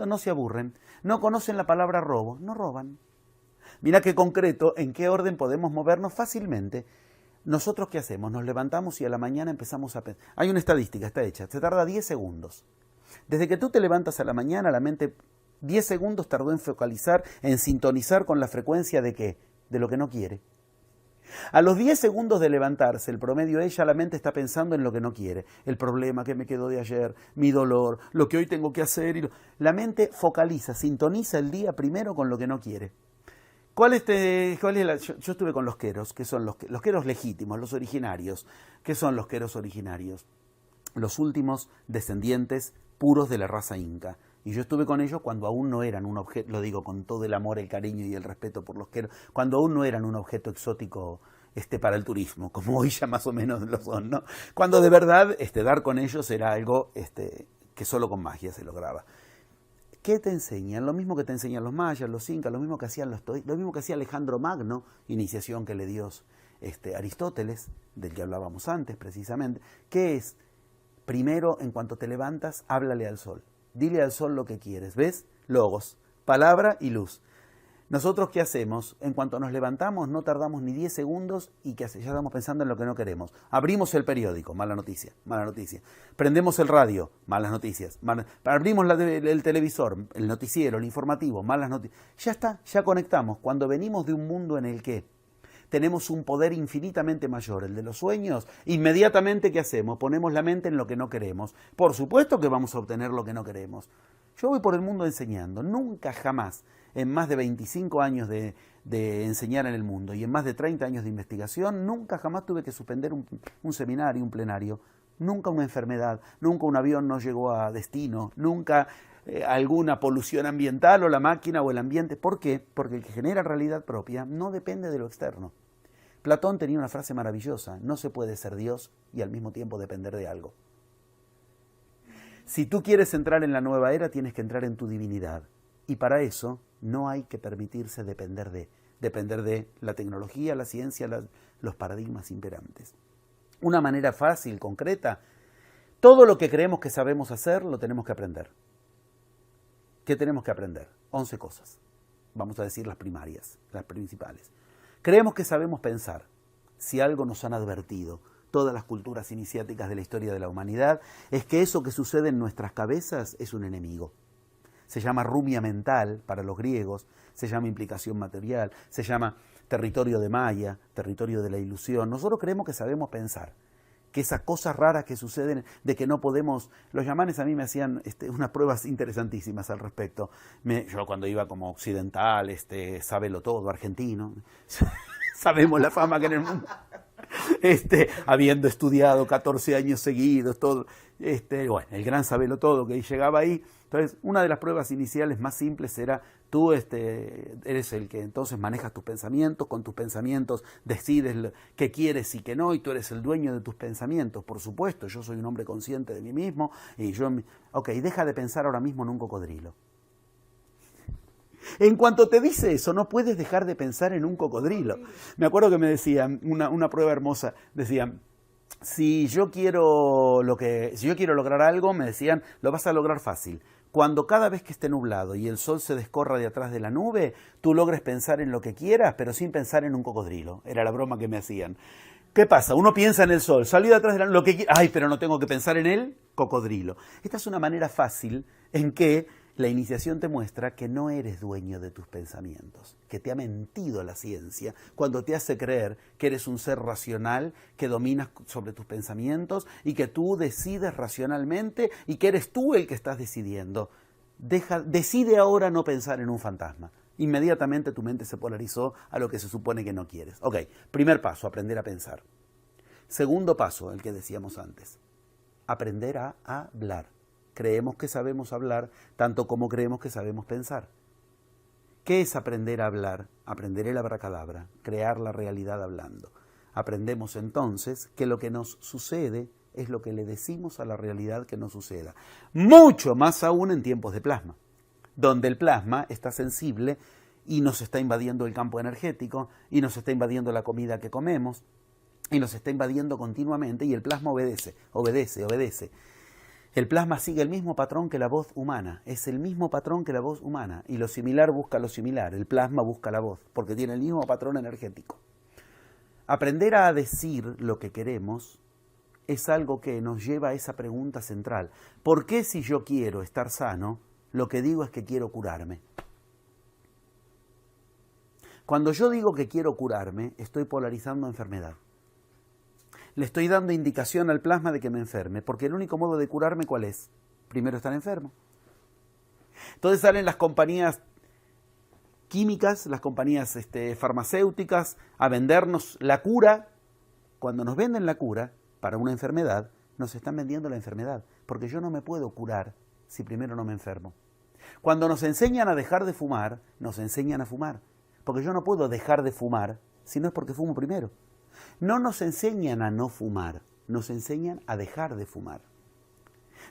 no se aburren. No conocen la palabra robo, no roban. Mira qué concreto, en qué orden podemos movernos fácilmente. ¿Nosotros qué hacemos? Nos levantamos y a la mañana empezamos a pensar. Hay una estadística, está hecha, se tarda 10 segundos. Desde que tú te levantas a la mañana, la mente 10 segundos tardó en focalizar, en sintonizar con la frecuencia de ¿qué? De lo que no quiere. A los 10 segundos de levantarse, el promedio es, ya la mente está pensando en lo que no quiere. El problema que me quedó de ayer, mi dolor, lo que hoy tengo que hacer. La mente focaliza, sintoniza el día primero con lo que no quiere. Yo estuve con los queros, que son los queros legítimos, los originarios. ¿Qué son los queros originarios? Los últimos descendientes puros de la raza inca. Y yo estuve con ellos cuando aún no eran un objeto, lo digo con todo el amor, el cariño y el respeto por los queros, cuando aún no eran un objeto exótico para el turismo, como hoy ya más o menos lo son, ¿no? Cuando de verdad dar con ellos era algo que solo con magia se lograba. ¿Qué te enseñan? Lo mismo que te enseñan los mayas, los incas, lo mismo que hacía Alejandro Magno, iniciación que le dio Aristóteles, del que hablábamos antes precisamente, que es, primero, en cuanto te levantas, háblale al sol. Dile al sol lo que quieres, ¿ves? Logos, palabra y luz. Nosotros, ¿qué hacemos? En cuanto nos levantamos, no tardamos ni 10 segundos y ya estamos pensando en lo que no queremos. Abrimos el periódico, mala noticia, mala noticia. Prendemos el radio, malas noticias. Abrimos el televisor, el noticiero, el informativo, malas noticias. Ya está, ya conectamos. Cuando venimos de un mundo en el que tenemos un poder infinitamente mayor, el de los sueños, inmediatamente, ¿qué hacemos? Ponemos la mente en lo que no queremos. Por supuesto que vamos a obtener lo que no queremos. Yo voy por el mundo enseñando. Nunca jamás, en más de 25 años de enseñar en el mundo y en más de 30 años de investigación, nunca jamás tuve que suspender un seminario, un plenario. Nunca una enfermedad, nunca un avión no llegó a destino, nunca alguna polución ambiental o la máquina o el ambiente. ¿Por qué? Porque el que genera realidad propia no depende de lo externo. Platón tenía una frase maravillosa: no se puede ser Dios y al mismo tiempo depender de algo. Si tú quieres entrar en la nueva era, tienes que entrar en tu divinidad. Y para eso no hay que permitirse depender de la tecnología, la ciencia, los paradigmas imperantes. Una manera fácil, concreta: todo lo que creemos que sabemos hacer, lo tenemos que aprender. ¿Qué tenemos que aprender? 11 cosas. Vamos a decir las primarias, las principales. Creemos que sabemos pensar. Si algo nos han advertido todas las culturas iniciáticas de la historia de la humanidad, es que eso que sucede en nuestras cabezas es un enemigo. Se llama rumia mental para los griegos, se llama implicación material, se llama territorio de Maya, territorio de la ilusión. Nosotros creemos que sabemos pensar, que esas cosas raras que suceden, de que no podemos. Los yamanes a mí me hacían unas pruebas interesantísimas al respecto. Yo cuando iba como occidental, sábelo todo, argentino, sabemos la fama que en el mundo, habiendo estudiado 14 años seguidos, todo, bueno, el gran sabelo todo que llegaba ahí. Entonces, una de las pruebas iniciales más simples era: tú eres el que entonces manejas tus pensamientos, con tus pensamientos decides qué quieres y qué no, y tú eres el dueño de tus pensamientos. Por supuesto, yo soy un hombre consciente de mí mismo, y deja de pensar ahora mismo en un cocodrilo. En cuanto te dice eso, no puedes dejar de pensar en un cocodrilo. Me acuerdo que me decían, una prueba hermosa, decían: si yo quiero lograr algo, me decían, lo vas a lograr fácil. Cuando cada vez que esté nublado y el sol se descorra de atrás de la nube, tú logres pensar en lo que quieras, pero sin pensar en un cocodrilo. Era la broma que me hacían. ¿Qué pasa? Uno piensa en el sol, salió de atrás de la nube, lo que quiera. Ay, pero no tengo que pensar en el cocodrilo. Esta es una manera fácil en que la iniciación te muestra que no eres dueño de tus pensamientos, que te ha mentido la ciencia cuando te hace creer que eres un ser racional, que dominas sobre tus pensamientos y que tú decides racionalmente y que eres tú el que estás decidiendo. Decide ahora no pensar en un fantasma. Inmediatamente tu mente se polarizó a lo que se supone que no quieres. Ok, primer paso, aprender a pensar. Segundo paso, el que decíamos antes, aprender a hablar. Creemos que sabemos hablar tanto como creemos que sabemos pensar. ¿Qué es aprender a hablar? Aprender el abracadabra, crear la realidad hablando. Aprendemos entonces que lo que nos sucede es lo que le decimos a la realidad que nos suceda. Mucho más aún en tiempos de plasma, donde el plasma está sensible y nos está invadiendo el campo energético y nos está invadiendo la comida que comemos y nos está invadiendo continuamente, y el plasma obedece. El plasma sigue el mismo patrón que la voz humana, es el mismo patrón que la voz humana, y lo similar busca lo similar, el plasma busca la voz, porque tiene el mismo patrón energético. Aprender a decir lo que queremos es algo que nos lleva a esa pregunta central: ¿por qué, si yo quiero estar sano, lo que digo es que quiero curarme? Cuando yo digo que quiero curarme, estoy polarizando enfermedad. Le estoy dando indicación al plasma de que me enferme, porque el único modo de curarme, ¿cuál es? Primero estar enfermo. Entonces salen las compañías químicas, las compañías farmacéuticas a vendernos la cura. Cuando nos venden la cura para una enfermedad, nos están vendiendo la enfermedad, porque yo no me puedo curar si primero no me enfermo. Cuando nos enseñan a dejar de fumar, nos enseñan a fumar, porque yo no puedo dejar de fumar si no es porque fumo primero. No nos enseñan a no fumar, nos enseñan a dejar de fumar.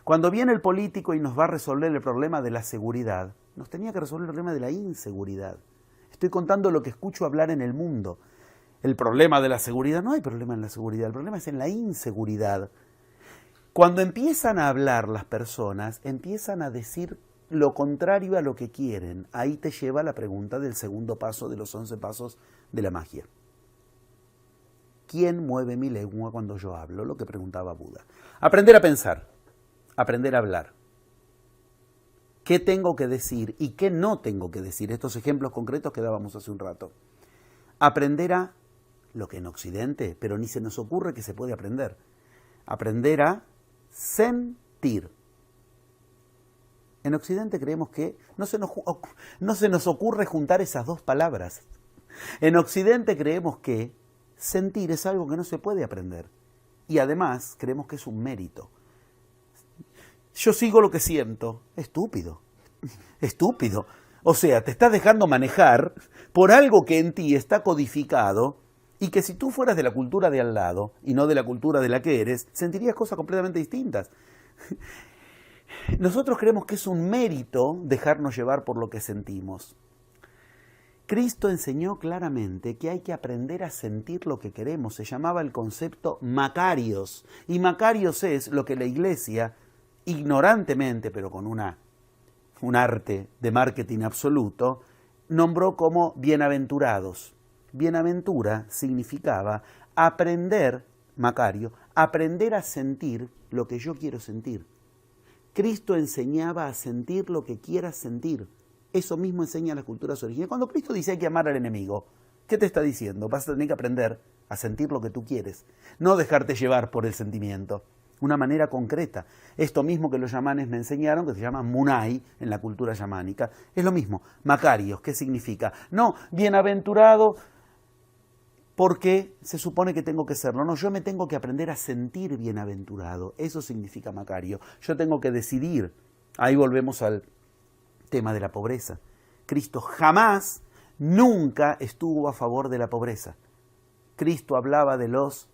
Cuando viene el político y nos va a resolver el problema de la seguridad, nos tenía que resolver el problema de la inseguridad. Estoy contando lo que escucho hablar en el mundo. El problema de la seguridad, no hay problema en la seguridad, el problema es en la inseguridad. Cuando empiezan a hablar las personas, empiezan a decir lo contrario a lo que quieren. Ahí te lleva la pregunta del segundo paso de los 11 pasos de la magia. ¿Quién mueve mi lengua cuando yo hablo? Lo que preguntaba Buda. Aprender a pensar, aprender a hablar. ¿Qué tengo que decir y qué no tengo que decir? Estos ejemplos concretos que dábamos hace un rato. Aprender a lo que en Occidente, pero ni se nos ocurre que se puede aprender. Aprender a sentir. En Occidente creemos que no se nos ocurre juntar esas dos palabras. En Occidente creemos que sentir es algo que no se puede aprender. Y además creemos que es un mérito. Yo sigo lo que siento. Estúpido. Estúpido. O sea, te estás dejando manejar por algo que en ti está codificado y que si tú fueras de la cultura de al lado y no de la cultura de la que eres, sentirías cosas completamente distintas. Nosotros creemos que es un mérito dejarnos llevar por lo que sentimos. Cristo enseñó claramente que hay que aprender a sentir lo que queremos. Se llamaba el concepto Macarios. Y Macarios es lo que la Iglesia, ignorantemente, pero con un arte de marketing absoluto, nombró como bienaventurados. Bienaventura significaba aprender, Macario, aprender a sentir lo que yo quiero sentir. Cristo enseñaba a sentir lo que quieras sentir. Eso mismo enseña las culturas originales. Cuando Cristo dice hay que amar al enemigo, ¿qué te está diciendo? Vas a tener que aprender a sentir lo que tú quieres, no dejarte llevar por el sentimiento. Una manera concreta. Esto mismo que los yamanes me enseñaron, que se llama Munai en la cultura yamánica, es lo mismo. Macarios, ¿qué significa? No, bienaventurado porque se supone que tengo que serlo. No, yo me tengo que aprender a sentir bienaventurado. Eso significa Macario. Yo tengo que decidir. Ahí volvemos al tema de la pobreza. Cristo jamás, nunca estuvo a favor de la pobreza. Cristo hablaba de los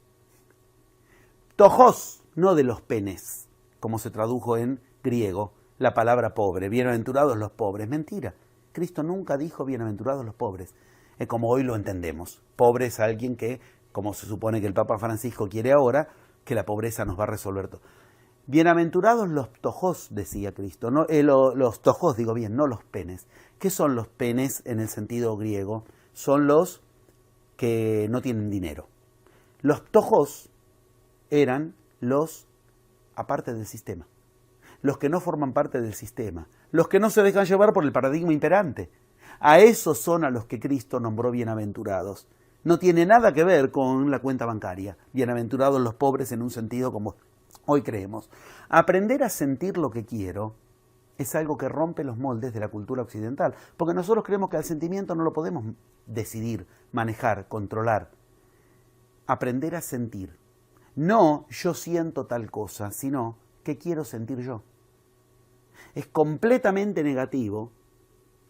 tojos, no de los penes, como se tradujo en griego la palabra pobre. Bienaventurados los pobres. Mentira. Cristo nunca dijo bienaventurados los pobres, como hoy lo entendemos. Pobre es alguien que, como se supone que el Papa Francisco quiere ahora, que la pobreza nos va a resolver todo. Bienaventurados los tojos, decía Cristo. No, los tojos, digo bien, no los penes. ¿Qué son los penes en el sentido griego? Son los que no tienen dinero. Los tojos eran los aparte del sistema, los que no forman parte del sistema, los que no se dejan llevar por el paradigma imperante. A esos son a los que Cristo nombró bienaventurados. No tiene nada que ver con la cuenta bancaria. Bienaventurados los pobres en un sentido como hoy creemos. Aprender a sentir lo que quiero es algo que rompe los moldes de la cultura occidental, porque nosotros creemos que el sentimiento no lo podemos decidir, manejar, controlar. Aprender a sentir. No yo siento tal cosa, sino ¿qué quiero sentir yo? Es completamente negativo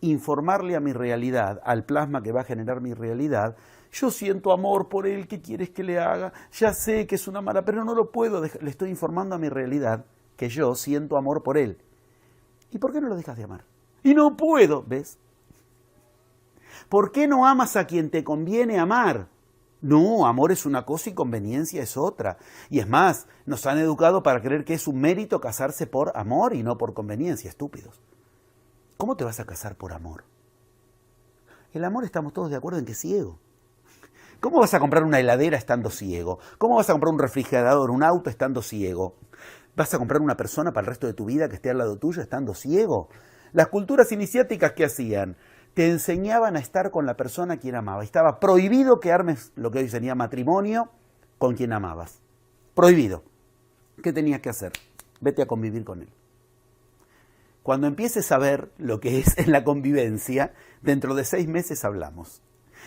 informarle a mi realidad, al plasma que va a generar mi realidad, yo siento amor por él, ¿qué quieres que le haga? Ya sé que es una mala, pero no lo puedo dejar. Le estoy informando a mi realidad que yo siento amor por él. ¿Y por qué no lo dejas de amar? Y no puedo, ¿ves? ¿Por qué no amas a quien te conviene amar? No, amor es una cosa y conveniencia es otra. Y es más, nos han educado para creer que es un mérito casarse por amor y no por conveniencia, estúpidos. ¿Cómo te vas a casar por amor? El amor estamos todos de acuerdo en que es ciego. ¿Cómo vas a comprar una heladera estando ciego? ¿Cómo vas a comprar un refrigerador, un auto estando ciego? ¿Vas a comprar una persona para el resto de tu vida que esté al lado tuyo estando ciego? Las culturas iniciáticas, ¿qué hacían? te enseñaban a estar con la persona a quien amaba. Estaba prohibido que armes lo que hoy sería matrimonio con quien amabas. Prohibido. ¿Qué tenías que hacer? Vete a convivir con él. Cuando empieces a ver lo que es en la convivencia, dentro de 6 meses hablamos.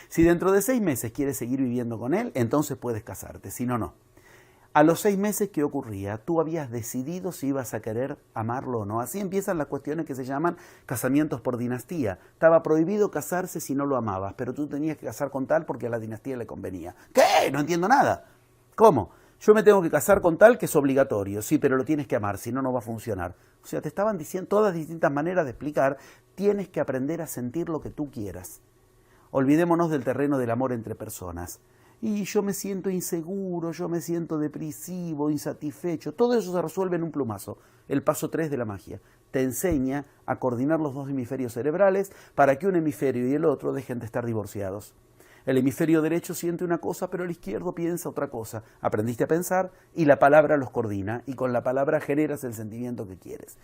Si dentro de 6 meses quieres seguir viviendo con él, entonces puedes casarte, si no, no. A los 6 meses, ¿qué ocurría? Tú habías decidido si ibas a querer amarlo o no. Así empiezan las cuestiones que se llaman casamientos por dinastía. Estaba prohibido casarse si no lo amabas, pero tú tenías que casar con tal porque a la dinastía le convenía. ¿Qué? No entiendo nada. ¿Cómo? Yo me tengo que casar con tal que es obligatorio. Sí, pero lo tienes que amar, si no, no va a funcionar. O sea, te estaban diciendo todas distintas maneras de explicar. Tienes que aprender a sentir lo que tú quieras. Olvidémonos del terreno del amor entre personas. Y yo me siento inseguro, yo me siento depresivo, insatisfecho. Todo eso se resuelve en un plumazo. El paso 3 de la magia. Te enseña a coordinar los 2 hemisferios cerebrales para que un hemisferio y el otro dejen de estar divorciados. El hemisferio derecho siente una cosa, pero el izquierdo piensa otra cosa. Aprendiste a pensar y la palabra los coordina. Y con la palabra generas el sentimiento que quieres.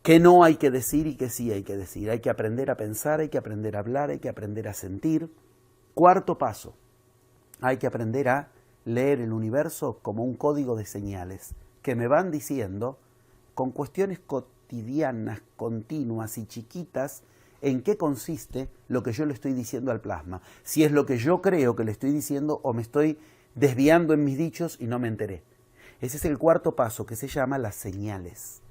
Que no hay que decir y que sí hay que decir. Hay que aprender a pensar, hay que aprender a hablar, hay que aprender a sentir. 4º paso. Hay que aprender a leer el universo como un código de señales que me van diciendo con cuestiones cotidianas, continuas y chiquitas en qué consiste lo que yo le estoy diciendo al plasma. Si es lo que yo creo que le estoy diciendo o me estoy desviando en mis dichos y no me enteré. Ese es el 4º paso que se llama las señales.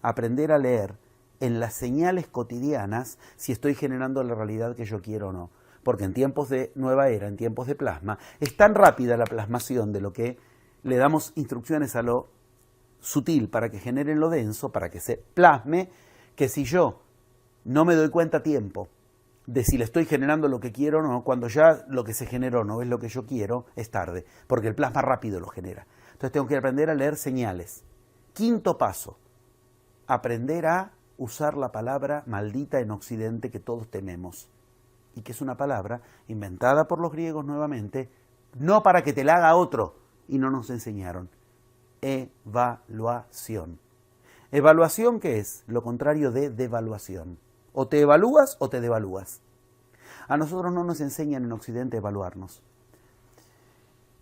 Aprender a leer en las señales cotidianas si estoy generando la realidad que yo quiero o no. Porque en tiempos de nueva era, en tiempos de plasma, es tan rápida la plasmación de lo que le damos instrucciones a lo sutil para que genere lo denso, para que se plasme, que si yo no me doy cuenta a tiempo de si le estoy generando lo que quiero o no, cuando ya lo que se generó no es lo que yo quiero, es tarde, porque el plasma rápido lo genera. Entonces tengo que aprender a leer señales. 5º paso, aprender a usar la palabra maldita en Occidente que todos tememos. Y que es una palabra inventada por los griegos nuevamente, no para que te la haga otro, y no nos enseñaron. Evaluación. ¿Evaluación qué es? Lo contrario de devaluación. O te evalúas o te devalúas. A nosotros no nos enseñan en Occidente a evaluarnos.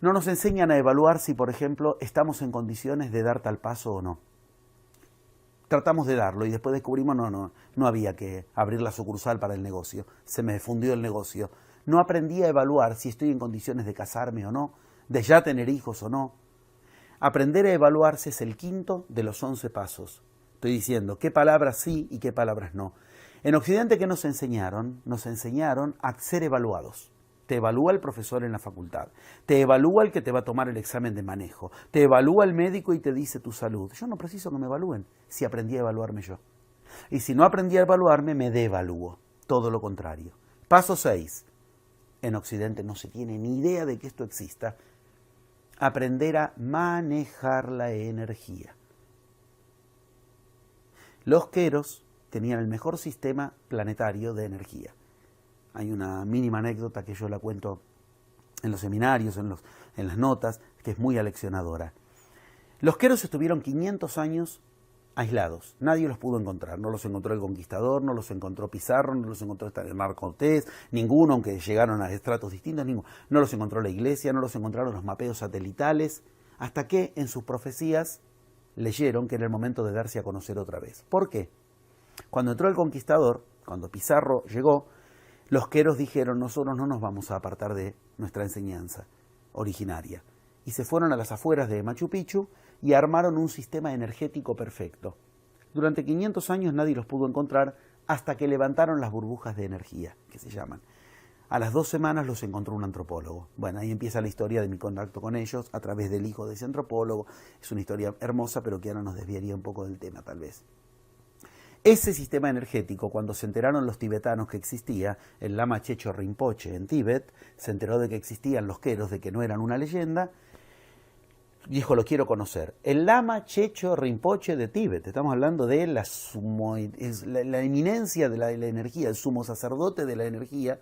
No nos enseñan a evaluar si, por ejemplo, estamos en condiciones de dar tal paso o no. Tratamos de darlo y después descubrimos no había que abrir la sucursal para el negocio, se me fundió el negocio. No aprendí a evaluar si estoy en condiciones de casarme o no, de ya tener hijos o no. Aprender a evaluarse es el 5º de los 11 pasos. Estoy diciendo qué palabras sí y qué palabras no. En Occidente, ¿qué nos enseñaron? Nos enseñaron a ser evaluados. Te evalúa el profesor en la facultad, te evalúa el que te va a tomar el examen de manejo, te evalúa el médico y te dice tu salud. Yo no preciso que me evalúen si aprendí a evaluarme yo. Y si no aprendí a evaluarme, me devalúo. Todo lo contrario. Paso 6. En Occidente no se tiene ni idea de que esto exista. Aprender a manejar la energía. Los queros tenían el mejor sistema planetario de energía. Hay una mínima anécdota que yo la cuento en los seminarios, en las notas, que es muy aleccionadora. Los queros estuvieron 500 años aislados. Nadie los pudo encontrar. No los encontró el Conquistador, no los encontró Pizarro, no los encontró Hernán Cortés, ninguno, aunque llegaron a estratos distintos, ninguno. No los encontró la Iglesia, no los encontraron los mapeos satelitales, hasta que en sus profecías leyeron que era el momento de darse a conocer otra vez. ¿Por qué? Cuando entró el Conquistador, cuando Pizarro llegó, los queros dijeron, nosotros no nos vamos a apartar de nuestra enseñanza originaria. Y se fueron a las afueras de Machu Picchu y armaron un sistema energético perfecto. Durante 500 años nadie los pudo encontrar hasta que levantaron las burbujas de energía, que se llaman. A las 2 semanas los encontró un antropólogo. Bueno, ahí empieza la historia de mi contacto con ellos a través del hijo de ese antropólogo. Es una historia hermosa, pero que ahora nos desviaría un poco del tema, tal vez. Ese sistema energético, cuando se enteraron los tibetanos que existía, el Lama Checho Rinpoche en Tíbet, se enteró de que existían los queros, de que no eran una leyenda, dijo, lo quiero conocer. El Lama Checho Rinpoche de Tíbet, estamos hablando de la eminencia de la energía, el sumo sacerdote de la energía,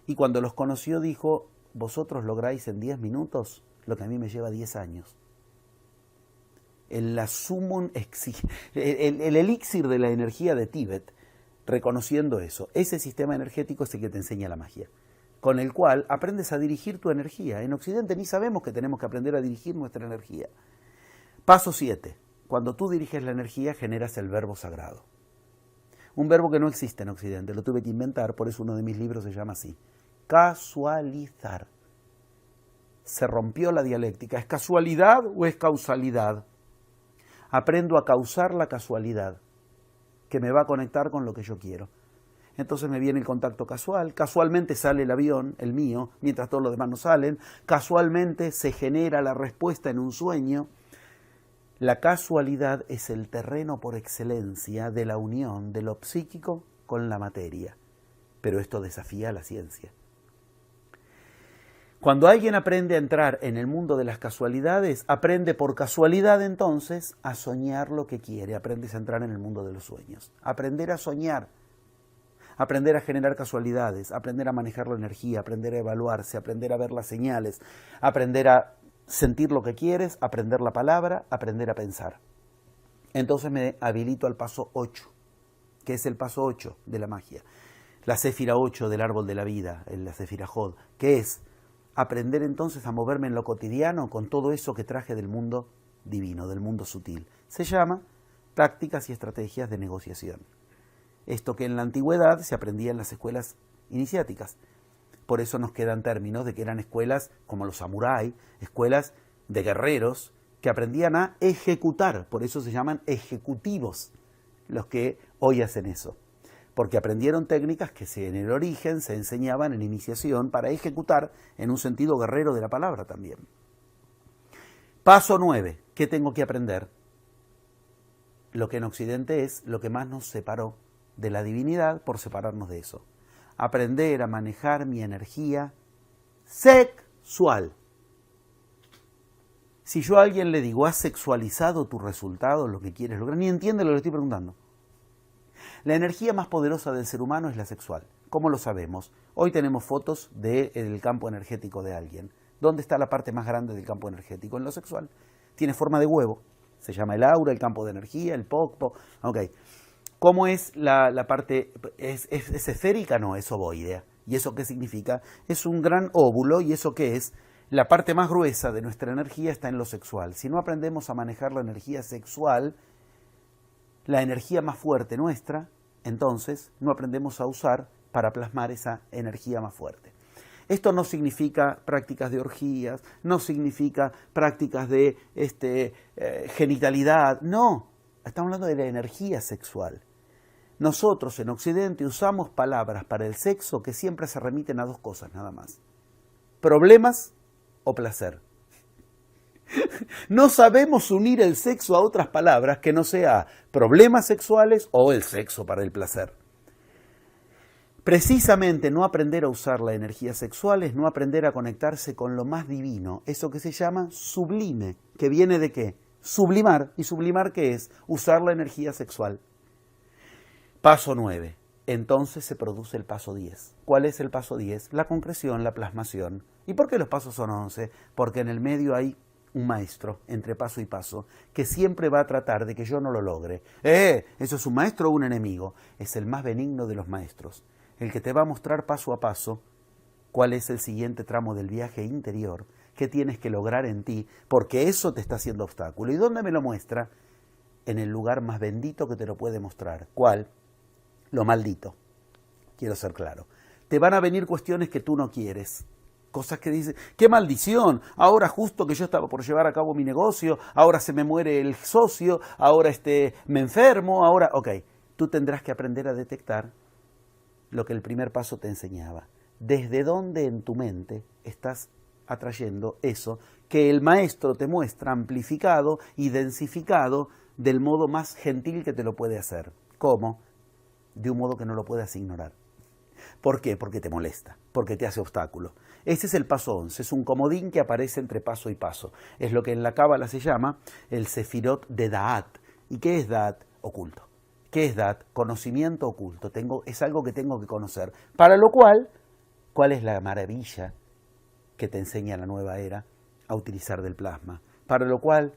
y cuando los conoció dijo, vosotros lográis en 10 minutos lo que a mí me lleva 10 años. El elixir de la energía de Tíbet reconociendo eso. Ese sistema energético es el que te enseña la magia, con el cual aprendes a dirigir tu energía. En Occidente ni sabemos que tenemos que aprender a dirigir nuestra energía. Paso 7. Cuando tú diriges la energía, generas el verbo sagrado. Un verbo que no existe en Occidente, lo tuve que inventar, por eso uno de mis libros se llama así. Casualizar. Se rompió la dialéctica. ¿Es casualidad o es causalidad? Aprendo a causar la casualidad, que me va a conectar con lo que yo quiero. Entonces me viene el contacto casual, casualmente sale el avión, el mío, mientras todos los demás no salen, casualmente se genera la respuesta en un sueño. La casualidad es el terreno por excelencia de la unión de lo psíquico con la materia, pero esto desafía a la ciencia. Cuando alguien aprende a entrar en el mundo de las casualidades, aprende por casualidad entonces a soñar lo que quiere, aprendes a entrar en el mundo de los sueños. Aprender a soñar, aprender a generar casualidades, aprender a manejar la energía, aprender a evaluarse, aprender a ver las señales, aprender a sentir lo que quieres, aprender la palabra, aprender a pensar. Entonces me habilito al paso 8, que es el paso 8 de la magia. La Séfira 8 del árbol de la vida, la Séfira Jod, que es aprender entonces a moverme en lo cotidiano con todo eso que traje del mundo divino, del mundo sutil. Se llama prácticas y estrategias de negociación. Esto que en la antigüedad se aprendía en las escuelas iniciáticas. Por eso nos quedan términos de que eran escuelas como los samuráis, escuelas de guerreros que aprendían a ejecutar. Por eso se llaman ejecutivos los que hoy hacen eso. Porque aprendieron técnicas que en el origen se enseñaban en iniciación para ejecutar en un sentido guerrero de la palabra también. Paso 9. ¿Qué tengo que aprender? Lo que en Occidente es lo que más nos separó de la divinidad por separarnos de eso. Aprender a manejar mi energía sexual. Si yo a alguien le digo, ¿has sexualizado tu resultado, lo que quieres lograr? Ni entiende lo que le estoy preguntando. La energía más poderosa del ser humano es la sexual. ¿Cómo lo sabemos? Hoy tenemos fotos del campo energético de alguien. ¿Dónde está la parte más grande del campo energético? En lo sexual. Tiene forma de huevo. Se llama el aura, el campo de energía, el pokpo. Ok. ¿Cómo es la parte? ¿Es esférica? No, es ovoidea. ¿Y eso qué significa? Es un gran óvulo, y eso qué es. La parte más gruesa de nuestra energía está en lo sexual. Si no aprendemos a manejar la energía sexual, la energía más fuerte nuestra, entonces no aprendemos a usar para plasmar esa energía más fuerte. Esto no significa prácticas de orgías, no significa prácticas de genitalidad, no. Estamos hablando de la energía sexual. Nosotros en Occidente usamos palabras para el sexo que siempre se remiten a dos cosas nada más: problemas o placer. No sabemos unir el sexo a otras palabras que no sea problemas sexuales o el sexo para el placer. Precisamente no aprender a usar la energía sexual es no aprender a conectarse con lo más divino, eso que se llama sublime, que viene de ¿qué? Sublimar. ¿Y sublimar qué es? Usar la energía sexual. Paso 9. Entonces se produce el paso 10. ¿Cuál es el paso 10? La concreción, la plasmación. ¿Y por qué los pasos son 11? Porque en el medio hay un maestro, entre paso y paso, que siempre va a tratar de que yo no lo logre. ¿Eso es un maestro o un enemigo? Es el más benigno de los maestros, el que te va a mostrar paso a paso cuál es el siguiente tramo del viaje interior, qué tienes que lograr en ti, porque eso te está haciendo obstáculo. ¿Y dónde me lo muestra? En el lugar más bendito que te lo puede mostrar. ¿Cuál? Lo maldito. Quiero ser claro. Te van a venir cuestiones que tú no quieres. Cosas que dicen, ¡qué maldición! Ahora justo que yo estaba por llevar a cabo mi negocio, ahora se me muere el socio, ahora me enfermo, ahora... Ok, tú tendrás que aprender a detectar lo que el primer paso te enseñaba. Desde dónde en tu mente estás atrayendo eso que el maestro te muestra amplificado y densificado del modo más gentil que te lo puede hacer. ¿Cómo? De un modo que no lo puedas ignorar. ¿Por qué? Porque te molesta, porque te hace obstáculo. Ese es el paso 11, es un comodín que aparece entre paso y paso. Es lo que en la Cábala se llama el Sefirot de Da'at. ¿Y qué es Da'at? Oculto. ¿Qué es Da'at? Conocimiento oculto. Es algo que tengo que conocer. Para lo cual, ¿cuál es la maravilla que te enseña la nueva era a utilizar del plasma? Para lo cual,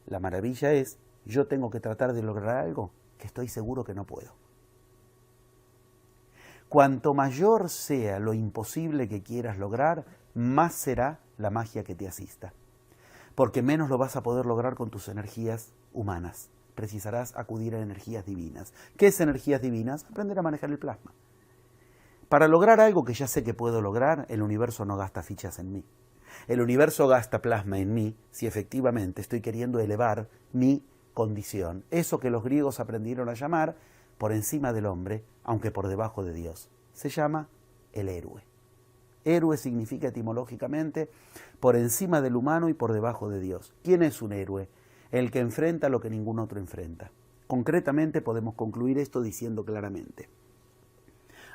la maravilla es, yo tengo que tratar de lograr algo que estoy seguro que no puedo. Cuanto mayor sea lo imposible que quieras lograr, más será la magia que te asista. Porque menos lo vas a poder lograr con tus energías humanas. Precisarás acudir a energías divinas. ¿Qué es energías divinas? Aprender a manejar el plasma. Para lograr algo que ya sé que puedo lograr, el universo no gasta fichas en mí. El universo gasta plasma en mí si efectivamente estoy queriendo elevar mi condición. Eso que los griegos aprendieron a llamar por encima del hombre, aunque por debajo de Dios. Se llama el héroe. Héroe significa etimológicamente por encima del humano y por debajo de Dios. ¿Quién es un héroe? El que enfrenta lo que ningún otro enfrenta. Concretamente podemos concluir esto diciendo claramente: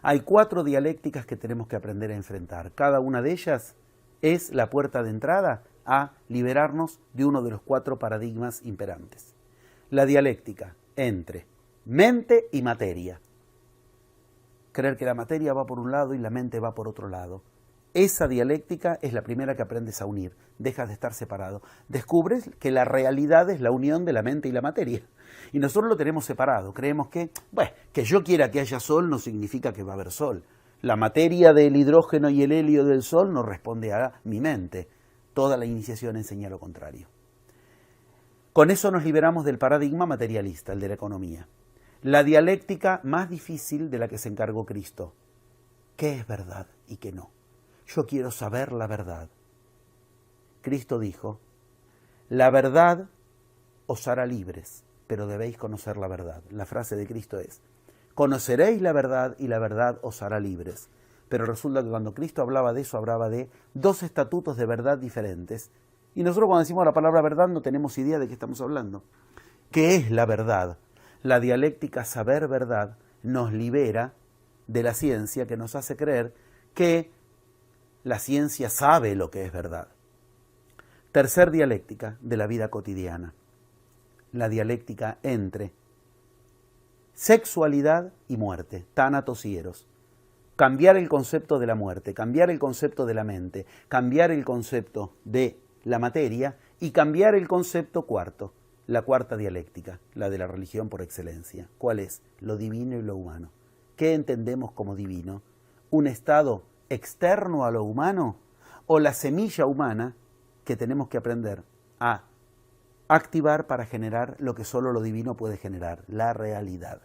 hay 4 dialécticas que tenemos que aprender a enfrentar. Cada una de ellas es la puerta de entrada a liberarnos de uno de los 4 paradigmas imperantes. La dialéctica entre mente y materia. Creer que la materia va por un lado y la mente va por otro lado. Esa dialéctica es la primera que aprendes a unir. Dejas de estar separado. Descubres que la realidad es la unión de la mente y la materia. Y nosotros lo tenemos separado. Creemos que, que yo quiera que haya sol no significa que va a haber sol. La materia del hidrógeno y el helio del sol no responde a mi mente. Toda la iniciación enseña lo contrario. Con eso nos liberamos del paradigma materialista, el de la economía. La dialéctica más difícil de la que se encargó Cristo. ¿Qué es verdad y qué no? Yo quiero saber la verdad. Cristo dijo: la verdad os hará libres, pero debéis conocer la verdad. La frase de Cristo es: conoceréis la verdad y la verdad os hará libres. Pero resulta que cuando Cristo hablaba de eso, hablaba de 2 estatutos de verdad diferentes. Y nosotros cuando decimos la palabra verdad no tenemos idea de qué estamos hablando. ¿Qué es la verdad? La dialéctica saber verdad nos libera de la ciencia, que nos hace creer que la ciencia sabe lo que es verdad. Tercer dialéctica de la vida cotidiana. La dialéctica entre sexualidad y muerte, tánatos y eros. Cambiar el concepto de la muerte, cambiar el concepto de la mente, cambiar el concepto de la materia y cambiar el concepto cuarto, la cuarta dialéctica, la de la religión por excelencia. ¿Cuál es? Lo divino y lo humano. ¿Qué entendemos como divino? ¿Un estado externo a lo humano o la semilla humana que tenemos que aprender a activar para generar lo que solo lo divino puede generar, la realidad?